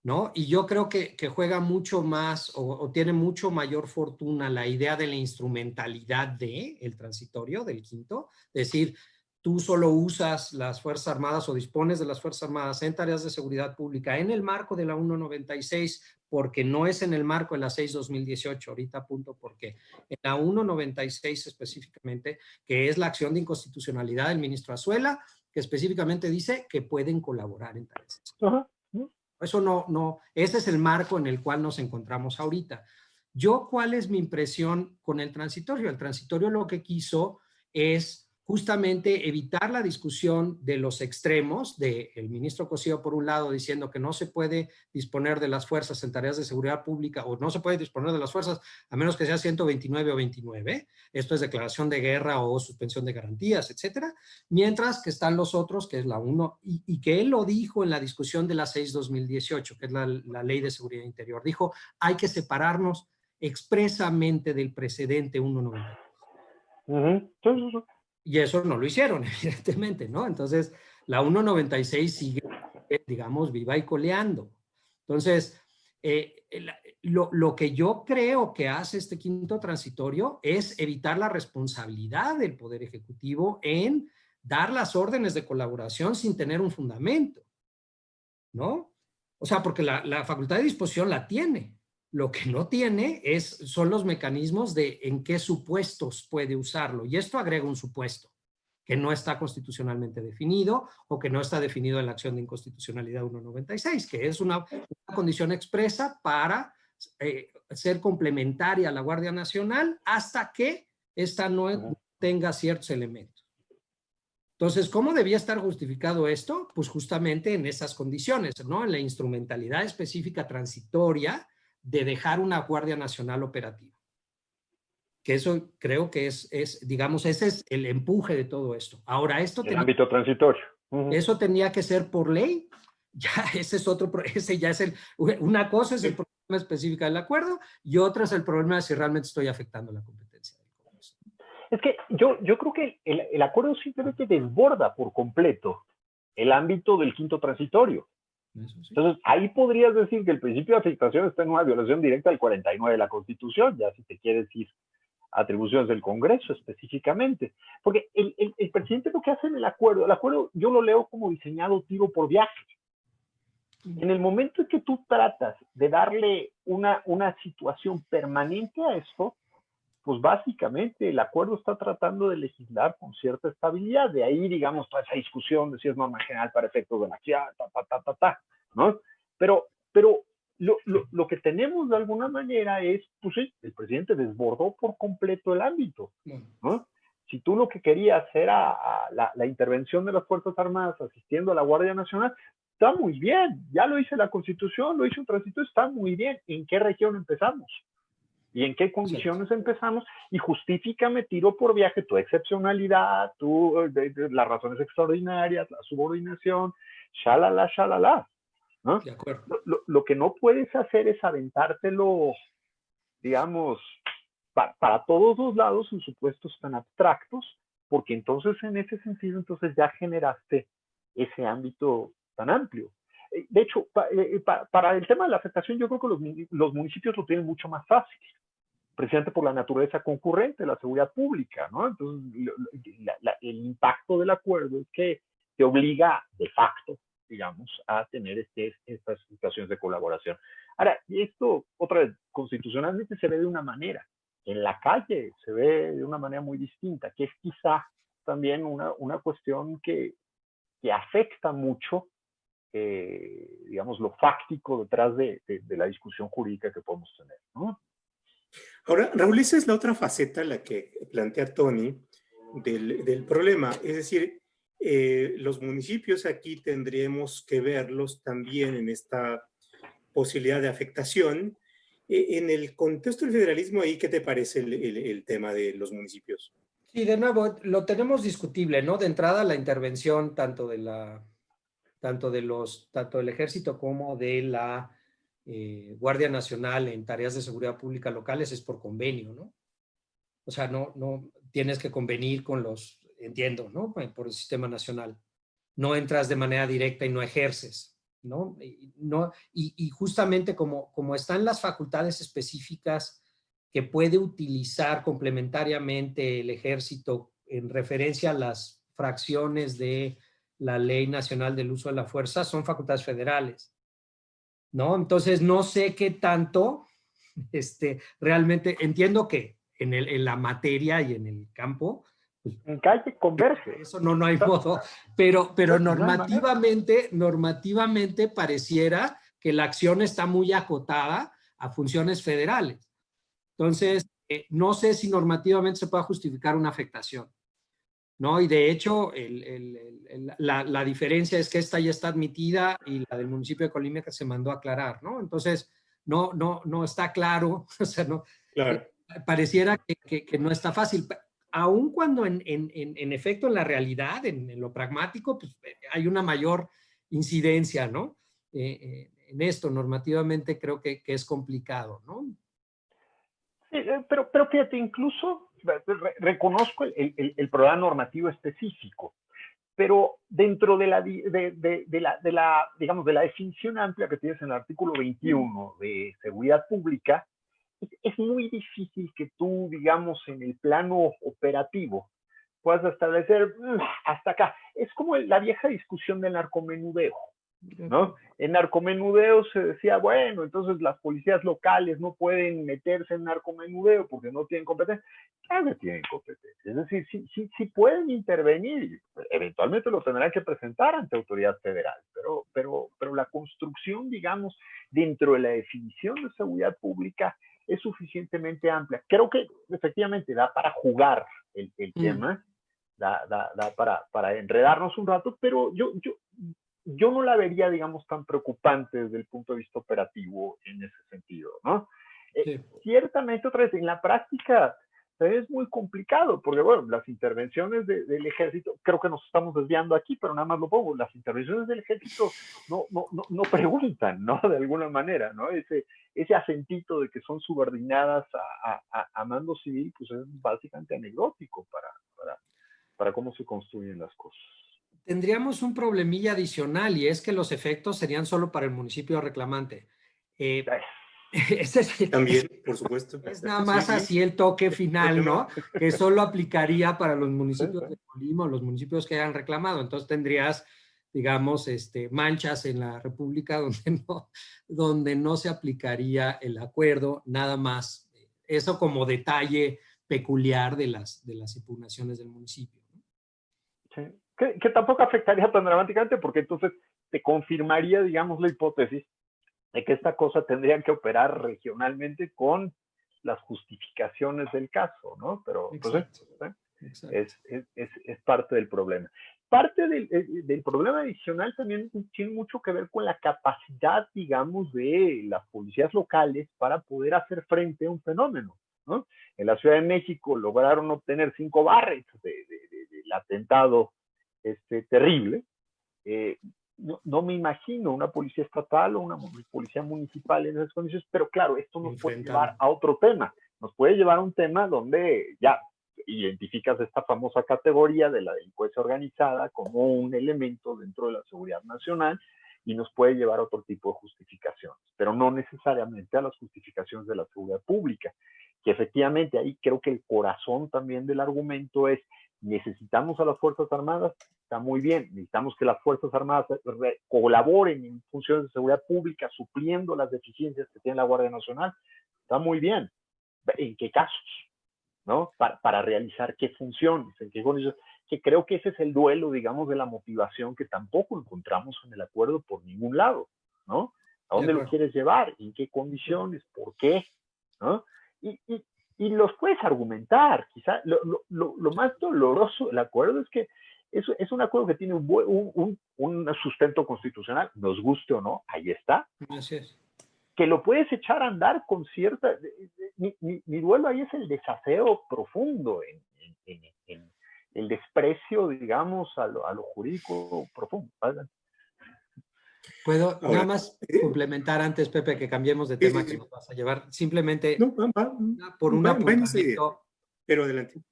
¿no? Y yo creo que juega mucho más o tiene mucho mayor fortuna la idea de la instrumentalidad del transitorio, del quinto, es decir, tú solo usas las Fuerzas Armadas o dispones de las Fuerzas Armadas en tareas de seguridad pública en el marco de la 196, porque no es en el marco de la 6-2018, ahorita apunto porque en la 196 específicamente, que es la acción de inconstitucionalidad del ministro Azuela, que específicamente dice que pueden colaborar en tareas.
Ajá.
Eso no, ese es el marco en el cual nos encontramos ahorita. ¿Cuál es mi impresión con el transitorio? El transitorio lo que quiso es justamente evitar la discusión de los extremos, del ministro Cosío por un lado diciendo que no se puede disponer de las fuerzas en tareas de seguridad pública o no se puede disponer de las fuerzas a menos que sea 129 o 29, esto es declaración de guerra o suspensión de garantías, etcétera, mientras que están los otros, que es la 1, y que él lo dijo en la discusión de la 6-2018, que es la Ley de Seguridad Interior, dijo, hay que separarnos expresamente del precedente 190.
Uh-huh.
Y eso no lo hicieron, evidentemente, ¿no? Entonces, la 196 sigue, digamos, viva y coleando. Entonces, lo que yo creo que hace este quinto transitorio es evitar la responsabilidad del Poder Ejecutivo en dar las órdenes de colaboración sin tener un fundamento, ¿no? O sea, porque la facultad de disposición la tiene. Lo que no tiene son los mecanismos de en qué supuestos puede usarlo. Y esto agrega un supuesto que no está constitucionalmente definido o que no está definido en la acción de inconstitucionalidad 196, que es una condición expresa para ser complementaria a la Guardia Nacional hasta que esta no tenga ciertos elementos. Entonces, ¿cómo debía estar justificado esto? Pues justamente en esas condiciones, ¿no? En la instrumentalidad específica transitoria de dejar una Guardia Nacional operativa. Que eso creo que digamos, ese es el empuje de todo esto. Ahora,
El ámbito transitorio.
Eso tenía que ser por ley. Ya, ese ya es una cosa es el problema específico del acuerdo y otra es el problema de si realmente estoy afectando la competencia del Congreso.
Es que yo creo que el acuerdo simplemente desborda por completo el ámbito del quinto transitorio. Eso sí. Entonces, ahí podrías decir que el principio de afectación está en una violación directa del 49 de la Constitución, ya si te quieres ir a atribuciones del Congreso específicamente. Porque el presidente lo que hace en el acuerdo yo lo leo como diseñado tiro por viaje. En el momento en que tú tratas de darle una situación permanente a esto, pues básicamente el acuerdo está tratando de legislar con cierta estabilidad. De ahí, digamos, toda esa discusión de si es norma general para efectos de la acción, ¿no? Pero lo que tenemos de alguna manera es, pues sí, el presidente desbordó por completo el ámbito, ¿no? Si tú lo que querías era la intervención de las Fuerzas Armadas asistiendo a la Guardia Nacional, está muy bien, ya lo hice la Constitución, lo hizo un transitorio, está muy bien. ¿En qué región empezamos? ¿Y en qué condiciones empezamos? Y justifícame tiro por viaje tu excepcionalidad, las razones extraordinarias, la subordinación, shalala, ¿no?
De acuerdo.
Lo que no puedes hacer es aventártelo, digamos, para todos los lados en supuestos tan abstractos, porque entonces en ese sentido entonces ya generaste ese ámbito tan amplio. De hecho, para el tema de la afectación, yo creo que los municipios lo tienen mucho más fácil, precisamente por la naturaleza concurrente de la seguridad pública, ¿no? Entonces, el impacto del acuerdo es que te obliga de facto, digamos, a tener estas situaciones de colaboración. Ahora, y esto, otra vez, constitucionalmente se ve de una manera, en la calle se ve de una manera muy distinta, que es quizá también una cuestión que afecta mucho, digamos, lo fáctico detrás de la discusión jurídica que podemos tener, ¿no?
Ahora, Raúl, esa es la otra faceta, la que plantea Tony, del problema. Es decir, los municipios aquí tendríamos que verlos también en esta posibilidad de afectación. En el contexto del federalismo, ¿ahí qué te parece el tema de los municipios?
Sí, de nuevo, lo tenemos discutible, ¿no? De entrada, la intervención tanto del ejército como de la Guardia Nacional en tareas de seguridad pública locales es por convenio, ¿no? O sea, no tienes que convenir con los, entiendo, ¿no? Por el sistema nacional. No entras de manera directa y no ejerces, ¿no? Y justamente como están las facultades específicas que puede utilizar complementariamente el ejército en referencia a las fracciones de la Ley Nacional del Uso de la Fuerza, son facultades federales, ¿no? Entonces, no sé qué tanto, realmente, entiendo que en la materia y en el campo, pues,
En calle converge.
eso no hay modo, pero
No hay manera.
normativamente pareciera que la acción está muy acotada a funciones federales. Entonces, no sé si normativamente se puede justificar una afectación, ¿no? Y de hecho, la diferencia es que esta ya está admitida y la del municipio de Colima que se mandó a aclarar, ¿no? Entonces, no está claro, o sea, no,
Claro.
pareciera que no está fácil. Aun cuando en efecto en la realidad, en lo pragmático, pues hay una mayor incidencia, ¿no? En esto, normativamente creo que es complicado, ¿no?
Sí, pero fíjate, incluso reconozco el programa normativo específico, pero dentro de la, digamos, de la definición amplia que tienes en el artículo 21 de seguridad pública, es muy difícil que tú, digamos, en el plano operativo puedas establecer hasta acá. Es como la vieja discusión del narcomenudeo, ¿no? En narcomenudeo se decía, bueno, entonces las policías locales no pueden meterse en narcomenudeo porque no tienen competencia. Claro que tienen competencia. Es decir, sí pueden intervenir, eventualmente lo tendrán que presentar ante autoridad federal, pero la construcción, digamos, dentro de la definición de seguridad pública es suficientemente amplia. Creo que efectivamente da para jugar el tema, da para enredarnos un rato, pero yo no la vería, digamos, tan preocupante desde el punto de vista operativo en ese sentido, ¿no? Sí. Ciertamente, otra vez, en la práctica es muy complicado, porque, bueno, las intervenciones del ejército, creo que nos estamos desviando aquí, pero nada más lo pongo, las intervenciones del ejército no preguntan, ¿no? De alguna manera, ¿no? Ese acentito de que son subordinadas a mando civil, pues es básicamente anecdótico para cómo se construyen las cosas.
Tendríamos un problemilla adicional y es que los efectos serían solo para el municipio reclamante.
También, por supuesto.
Es nada más así el toque final, ¿no? Que solo aplicaría para los municipios de Colima o los municipios que hayan reclamado. Entonces tendrías, digamos, manchas en la República donde no se aplicaría el acuerdo, nada más. Eso como detalle peculiar de las impugnaciones del municipio, ¿no?
Sí. Que tampoco afectaría tan dramáticamente porque entonces te confirmaría, digamos, la hipótesis de que esta cosa tendría que operar regionalmente con las justificaciones del caso, ¿no? Pero
exacto,
pues, es parte del problema. Parte del problema adicional también tiene mucho que ver con la capacidad, digamos, de las policías locales para poder hacer frente a un fenómeno, ¿no? En la Ciudad de México lograron obtener 5 barres del atentado terrible. No me imagino una policía estatal o una policía municipal en esas condiciones, pero claro, esto nos puede llevar a otro tema. Nos puede llevar a un tema donde ya identificas esta famosa categoría de la delincuencia organizada como un elemento dentro de la seguridad nacional y nos puede llevar a otro tipo de justificaciones, pero no necesariamente a las justificaciones de la seguridad pública, que efectivamente ahí creo que el corazón también del argumento es necesitamos a las Fuerzas Armadas, está muy bien, necesitamos que las Fuerzas Armadas colaboren en funciones de seguridad pública supliendo las deficiencias que tiene la Guardia Nacional, está muy bien. ¿En qué casos? ¿No? Para realizar qué funciones, en qué condiciones, que creo que ese es el duelo, digamos, de la motivación que tampoco encontramos en el acuerdo por ningún lado, ¿no? ¿A dónde lo quieres llevar? ¿En qué condiciones? ¿Por qué? ¿No? Y los puedes argumentar, quizá lo más doloroso del acuerdo es que es un acuerdo que tiene un sustento constitucional, nos guste o no, ahí está.
Así es.
Que lo puedes echar a andar con cierta... Mi duelo ahí es el desaseo profundo, en el desprecio, digamos, a lo jurídico profundo.
¿Puedo nada más complementar antes, Pepe, que cambiemos de tema que nos vas a llevar? Simplemente por un apuntamiento
Pero adelante.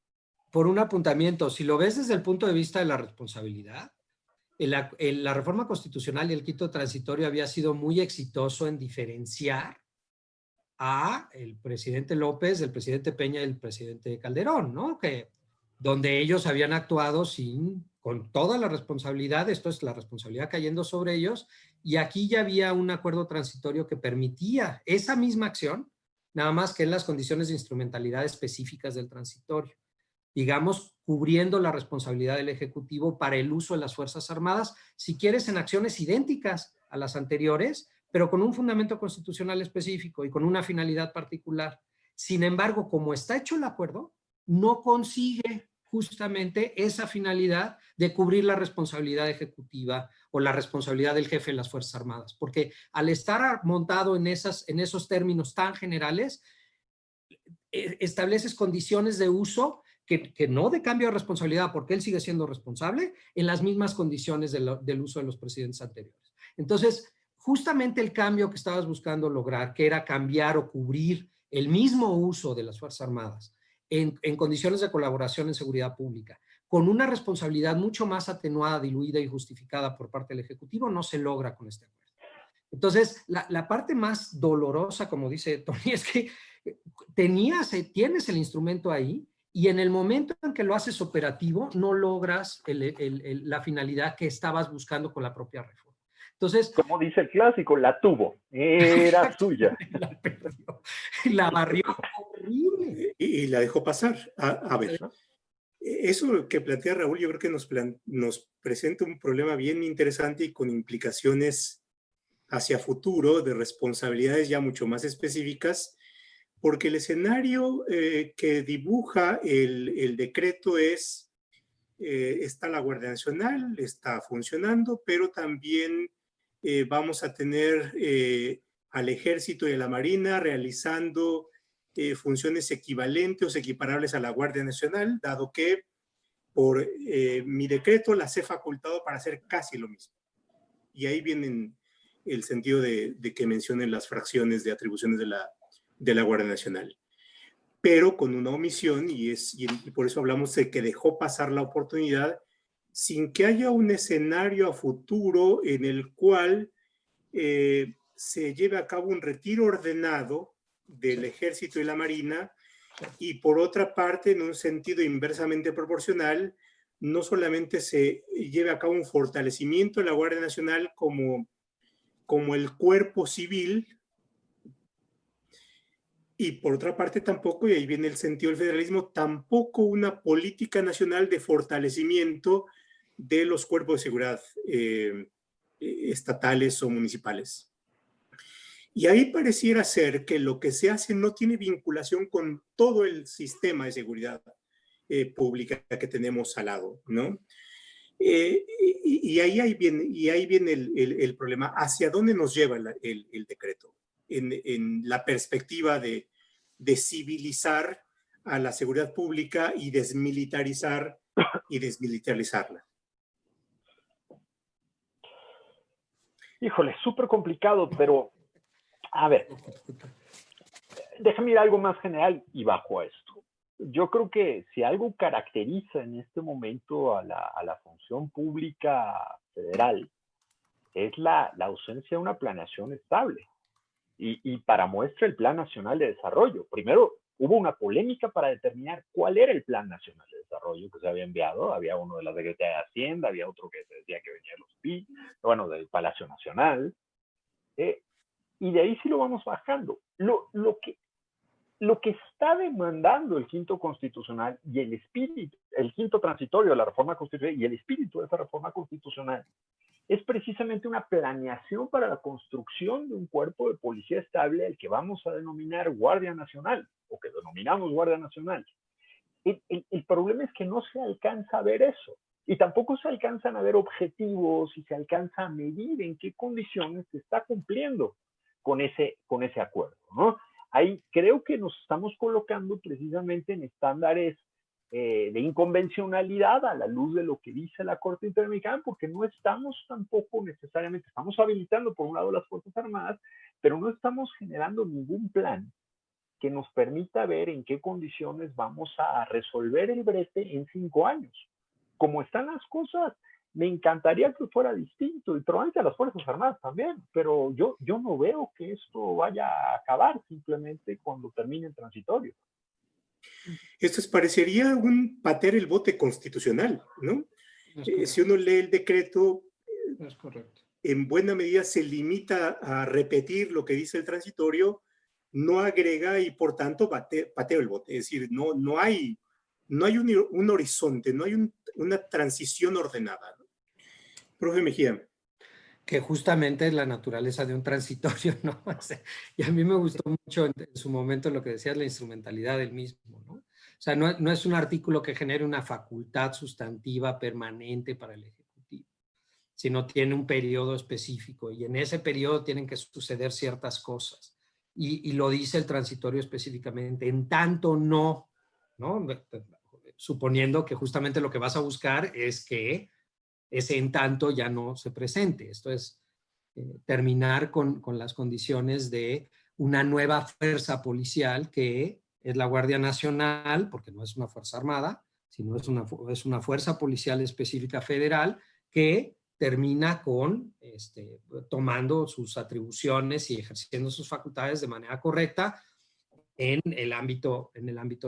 Por un apuntamiento, si lo ves desde el punto de vista de la responsabilidad, la reforma constitucional y el quinto transitorio había sido muy exitoso en diferenciar a el presidente López, el presidente Peña y el presidente Calderón, ¿no? Donde ellos habían actuado con toda la responsabilidad, esto es la responsabilidad cayendo sobre ellos, y aquí ya había un acuerdo transitorio que permitía esa misma acción, nada más que en las condiciones de instrumentalidad específicas del transitorio, digamos, cubriendo la responsabilidad del Ejecutivo para el uso de las Fuerzas Armadas, si quieres, en acciones idénticas a las anteriores, pero con un fundamento constitucional específico y con una finalidad particular. Sin embargo, como está hecho el acuerdo, no consigue justamente esa finalidad de cubrir la responsabilidad ejecutiva o la responsabilidad del jefe de las Fuerzas Armadas, porque al estar montado en esos términos tan generales, estableces condiciones de uso que no de cambio de responsabilidad, porque él sigue siendo responsable, en las mismas condiciones del uso de los presidentes anteriores. Entonces, justamente el cambio que estabas buscando lograr, que era cambiar o cubrir el mismo uso de las Fuerzas Armadas en condiciones de colaboración en seguridad pública, con una responsabilidad mucho más atenuada, diluida y justificada por parte del Ejecutivo, no se logra con este acuerdo. Entonces, la parte más dolorosa, como dice Tony, es que tienes el instrumento ahí y en el momento en que lo haces operativo, no logras la finalidad que estabas buscando con la propia reforma. Entonces,
como dice el clásico, la tuvo, era suya.
La perdió, la barrió horrible.
Y la dejó pasar. A ver, eso que plantea Raúl, yo creo que nos presenta un problema bien interesante y con implicaciones hacia futuro de responsabilidades ya mucho más específicas, porque el escenario que dibuja el decreto es, está la Guardia Nacional, está funcionando, pero también vamos a tener al Ejército y a la Marina realizando funciones equivalentes o equiparables a la Guardia Nacional, dado que por mi decreto las he facultado para hacer casi lo mismo. Y ahí viene el sentido de que mencionen las fracciones de atribuciones de la Guardia Nacional. Pero con una omisión, y por eso hablamos de que dejó pasar la oportunidad, sin que haya un escenario a futuro en el cual se lleve a cabo un retiro ordenado del Ejército y la Marina, y por otra parte, en un sentido inversamente proporcional, no solamente se lleve a cabo un fortalecimiento de la Guardia Nacional como el cuerpo civil, y por otra parte tampoco, y ahí viene el sentido del federalismo, tampoco una política nacional de fortalecimiento de los cuerpos de seguridad estatales o municipales. Y ahí pareciera ser que lo que se hace no tiene vinculación con todo el sistema de seguridad pública que tenemos al lado, ¿no? Y ahí viene el problema. ¿Hacia dónde nos lleva el decreto? En la perspectiva de civilizar a la seguridad pública y desmilitarizarla.
Híjole, súper complicado, pero a ver, déjame ir a algo más general y bajo esto. Yo creo que si algo caracteriza en este momento a la función pública federal es la ausencia de una planeación estable. Y para muestra el Plan Nacional de Desarrollo. Primero, hubo una polémica para determinar cuál era el Plan Nacional de Desarrollo que se había enviado. Había uno de la Secretaría de Hacienda, había otro que se decía que venía de los PI, bueno, del Palacio Nacional. Y de ahí sí lo vamos bajando. Lo que está demandando el quinto constitucional y el espíritu, el quinto transitorio de la reforma constitucional y el espíritu de esa reforma constitucional es precisamente una planeación para la construcción de un cuerpo de policía estable al que vamos a denominar Guardia Nacional, o que denominamos Guardia Nacional. El problema es que no se alcanza a ver eso, y tampoco se alcanzan a ver objetivos y se alcanza a medir en qué condiciones se está cumpliendo con ese acuerdo, ¿no? Ahí creo que nos estamos colocando precisamente en estándares de inconvencionalidad a la luz de lo que dice la Corte Interamericana, porque no estamos tampoco necesariamente, estamos habilitando por un lado las Fuerzas Armadas, pero no estamos generando ningún plan que nos permita ver en qué condiciones vamos a resolver el brete en 5 años. Como están las cosas, me encantaría que fuera distinto, y probablemente a las Fuerzas Armadas también, pero yo no veo que esto vaya a acabar simplemente cuando termine el transitorio.
Esto parecería un patear el bote constitucional, ¿no? Si uno lee el decreto,
es correcto.
En buena medida se limita a repetir lo que dice el transitorio, no agrega y por tanto pateo el bote. Es decir, no hay un horizonte, no hay una transición ordenada, ¿no? Profe Mejía.
Que justamente es la naturaleza de un transitorio, ¿no? O sea, y a mí me gustó mucho en su momento lo que decías, la instrumentalidad del mismo, ¿no? O sea, no es un artículo que genere una facultad sustantiva permanente para el Ejecutivo, sino tiene un periodo específico y en ese periodo tienen que suceder ciertas cosas. Y lo dice el transitorio específicamente, en tanto no, suponiendo que justamente lo que vas a buscar es que ese en tanto ya no se presente. Esto es terminar con las condiciones de una nueva fuerza policial que es la Guardia Nacional, porque no es una fuerza armada, sino es una fuerza policial específica federal que termina con tomando sus atribuciones y ejerciendo sus facultades de manera correcta en el ámbito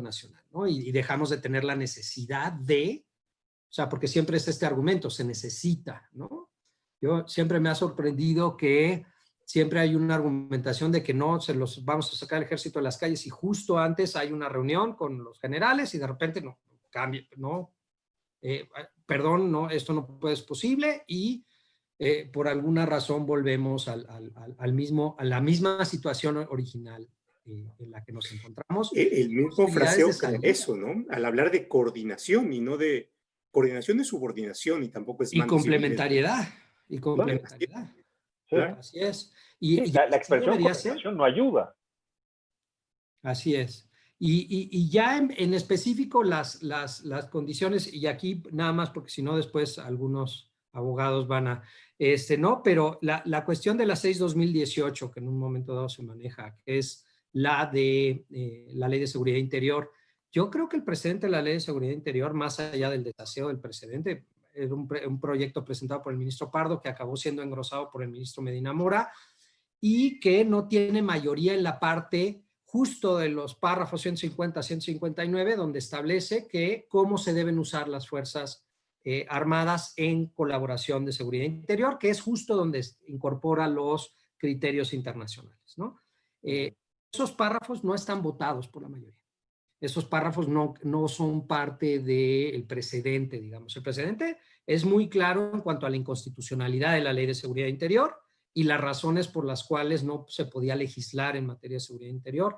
nacional, ¿no? Y dejamos de tener la necesidad de, o sea, porque siempre es este argumento, se necesita, ¿no? Yo siempre me ha sorprendido que siempre hay una argumentación de que no, se los vamos a sacar el ejército de las calles y justo antes hay una reunión con los generales y de repente no, cambia, no, perdón, no, esto no puede ser posible y por alguna razón volvemos a la misma situación original en la que nos encontramos.
El mismo fraseo cae eso, ¿no? Al hablar de coordinación y no de coordinación de subordinación y tampoco es
y complementariedad. Y complementariedad.
Claro.
Así es.
Y la expresión coordinación no ayuda.
Así es. Y ya en específico las condiciones, y aquí nada más porque si no después algunos abogados van a, no, pero la cuestión de la 6/2018, que en un momento dado se maneja, que es la de la Ley de Seguridad Interior. Yo creo que el precedente de la Ley de Seguridad Interior, más allá del desaseo del precedente, era un proyecto presentado por el ministro Pardo que acabó siendo engrosado por el ministro Medina Mora y que no tiene mayoría en la parte justo de los párrafos 150 a 159, donde establece que cómo se deben usar las fuerzas armadas en colaboración de seguridad interior, que es justo donde incorpora los criterios internacionales, ¿no? Esos párrafos no están votados por la mayoría. Esos párrafos no son parte del precedente, digamos. El precedente es muy claro en cuanto a la inconstitucionalidad de la Ley de Seguridad Interior y las razones por las cuales no se podía legislar en materia de seguridad interior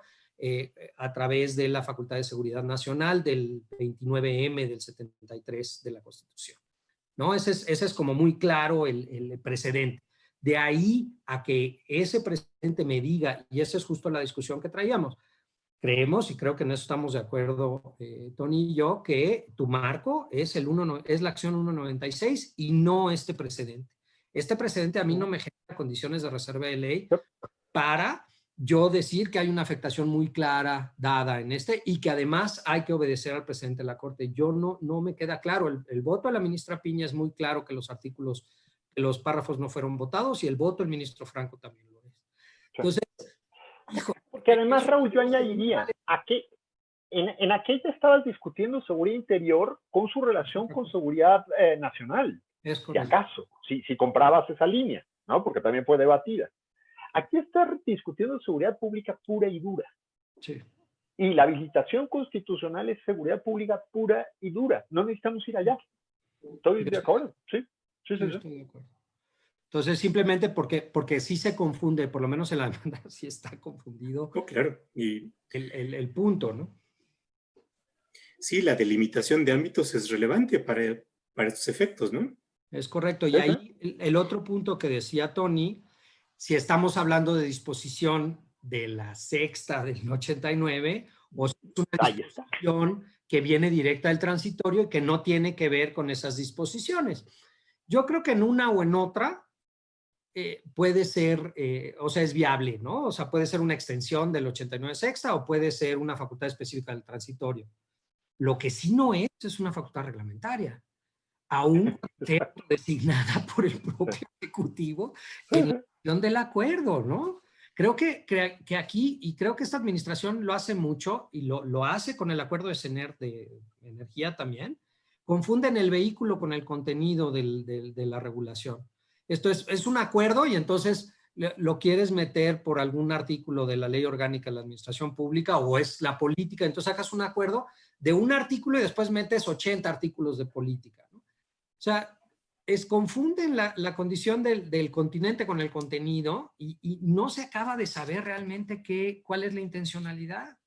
a través de la Facultad de Seguridad Nacional del 29M del 73 de la Constitución, ¿no? Ese es como muy claro el precedente. De ahí a que ese precedente me diga, y esa es justo la discusión que traíamos, creemos, y creo que en eso estamos de acuerdo Tony y yo, que tu marco es la acción 196 y no este precedente. Este precedente a mí no me genera condiciones de reserva de ley para yo decir que hay una afectación muy clara dada en y que además hay que obedecer al presidente de la Corte. Yo no me queda claro. El voto de la ministra Piña es muy claro que los párrafos no fueron votados y el voto del ministro Franco también lo es. Entonces,
porque además, Raúl, yo añadiría, en aquella estabas discutiendo seguridad interior con su relación con seguridad nacional.
Es
si acaso, si comprabas esa línea, ¿no? Porque también fue debatida. Aquí está discutiendo seguridad pública pura y dura.
Sí.
Y la habilitación constitucional es seguridad pública pura y dura. No necesitamos ir allá. Estoy de acuerdo, sí.
Estoy de acuerdo. Entonces, simplemente porque sí se confunde, por lo menos en la demanda sí está confundido.
Oh, claro. Y
el punto, ¿no?
Sí, la delimitación de ámbitos es relevante para estos efectos, ¿no?
Es correcto. Y ahí el otro punto que decía Tony, si estamos hablando de disposición de la sexta del 89, o es una disposición que viene directa del transitorio y que no tiene que ver con esas disposiciones. Yo creo que en una o en otra puede ser, o sea, es viable, ¿no? O sea, puede ser una extensión del 89 sexta o puede ser una facultad específica del transitorio. Lo que sí no es una facultad reglamentaria, aún sea designada por el propio Ejecutivo en la cuestión del acuerdo, ¿no? Creo que aquí, y creo que esta administración lo hace mucho, y lo hace con el acuerdo de CENER de energía también, confunden el vehículo con el contenido de la regulación. Esto es un acuerdo y entonces lo quieres meter por algún artículo de la ley orgánica de la administración pública o es la política, entonces sacas un acuerdo de un artículo y después metes 80 artículos de política, ¿no? O sea, confunden la condición del continente con el contenido y no se acaba de saber realmente cuál es la intencionalidad.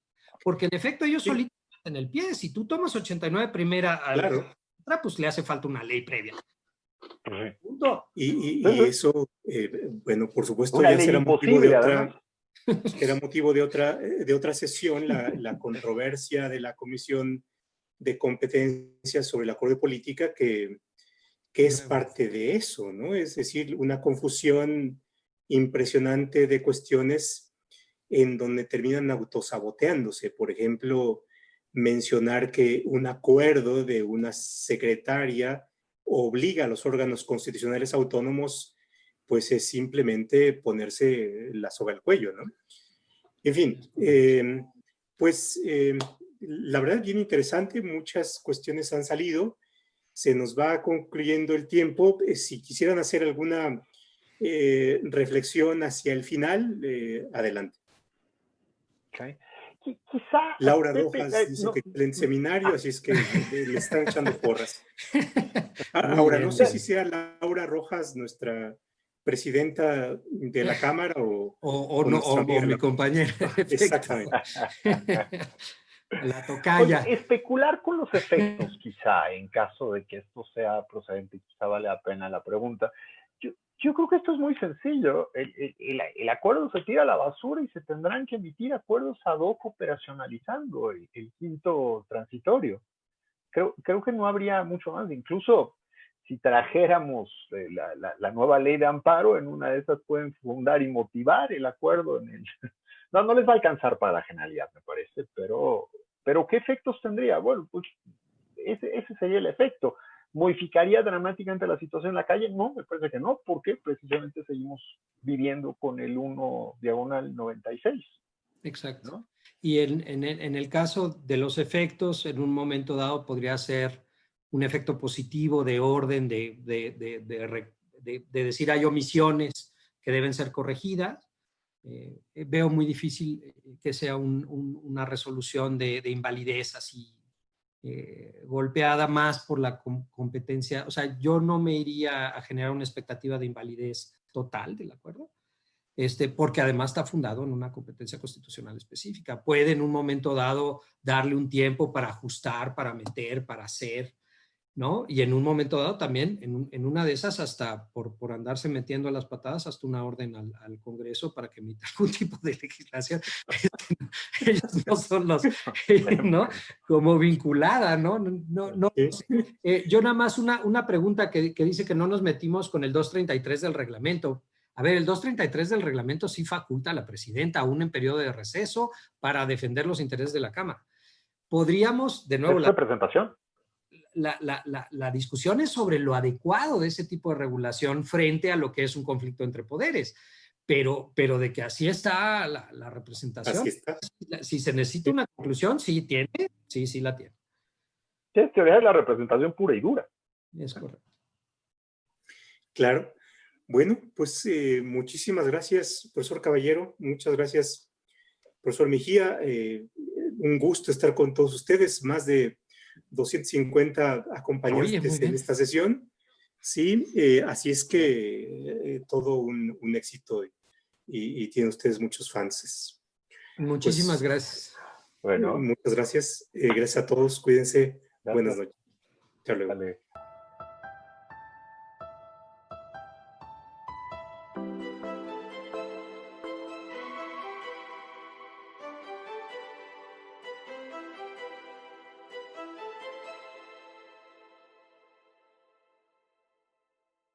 Porque en efecto ellos solitos en el pie. Si tú tomas 89 primera a la otra, pues le hace falta una ley previa.
Punto. Y eso, bueno, por supuesto,
una
ya
ley
será motivo de otra,
además.
era motivo de otra sesión, la controversia de la Comisión de Competencias sobre el Acuerdo de Política, que es parte de eso, ¿no? Es decir, una confusión impresionante de cuestiones en donde terminan autosaboteándose. Por ejemplo, mencionar que un acuerdo de una secretaria obliga a los órganos constitucionales autónomos, pues es simplemente ponerse la soga al cuello, ¿no? En fin, la verdad bien interesante, muchas cuestiones han salido, se nos va concluyendo el tiempo. Si quisieran hacer alguna reflexión hacia el final, adelante.
Okay. Quizá
Laura
Pepe,
Rojas dice
no,
que está en seminario, así es que le están echando porras.
Muy
Ahora,
bien,
no sé si sea Laura Rojas nuestra presidenta de la Cámara o
no,
nuestra amiga,
mi compañera.
Exactamente.
La tocaya.
Oye, especular con los efectos, quizá, en caso de que esto sea procedente, quizá vale la pena la pregunta. Yo creo que esto es muy sencillo. El acuerdo se tira a la basura y se tendrán que emitir acuerdos ad hoc operacionalizando el quinto transitorio. Creo que no habría mucho más. Incluso si trajéramos la nueva ley de amparo, en una de esas pueden fundar y motivar el acuerdo en el... No les va a alcanzar para la generalidad, me parece, pero ¿qué efectos tendría? Bueno, pues ese sería el efecto. ¿Modificaría dramáticamente la situación en la calle? No, me parece que no, porque precisamente seguimos viviendo con el 1/96.
Exacto.
¿No?
Y en el caso de los efectos, en un momento dado podría ser un efecto positivo de orden, de decir hay omisiones que deben ser corregidas. Veo muy difícil que sea una resolución de invalidez así golpeada más por la competencia. O sea, yo no me iría a generar una expectativa de invalidez total del acuerdo, porque además está fundado en una competencia constitucional específica. Puede en un momento dado darle un tiempo para ajustar, para meter, para hacer, ¿no? Y en un momento dado también, en una de esas, hasta por andarse metiendo a las patadas, hasta una orden al Congreso para que emita algún tipo de legislación. Ellos no son los, ¿no? Como vinculada, ¿no? No yo nada más una pregunta que dice que no nos metimos con el 233 del reglamento. A ver, el 233 del reglamento sí faculta a la presidenta, aún en periodo de receso, para defender los intereses de la Cámara. Podríamos, de nuevo...
¿Es representación?
La discusión es sobre lo adecuado de ese tipo de regulación frente a lo que es un conflicto entre poderes. Pero de que así está la representación.
Así está.
Si se necesita una conclusión, sí la tiene.
Es teoría de la representación pura y dura.
Es correcto.
Claro. Bueno, pues muchísimas gracias, profesor Caballero. Muchas gracias, profesor Mejía. Un gusto estar con todos ustedes. Más de 250 acompañantes en esta sesión. Sí, así es que todo un éxito y tienen ustedes muchos fans.
Muchísimas gracias.
Bueno.
Muchas gracias. Gracias a todos. Cuídense.
Gracias.
Buenas noches. Hasta luego.
Vale.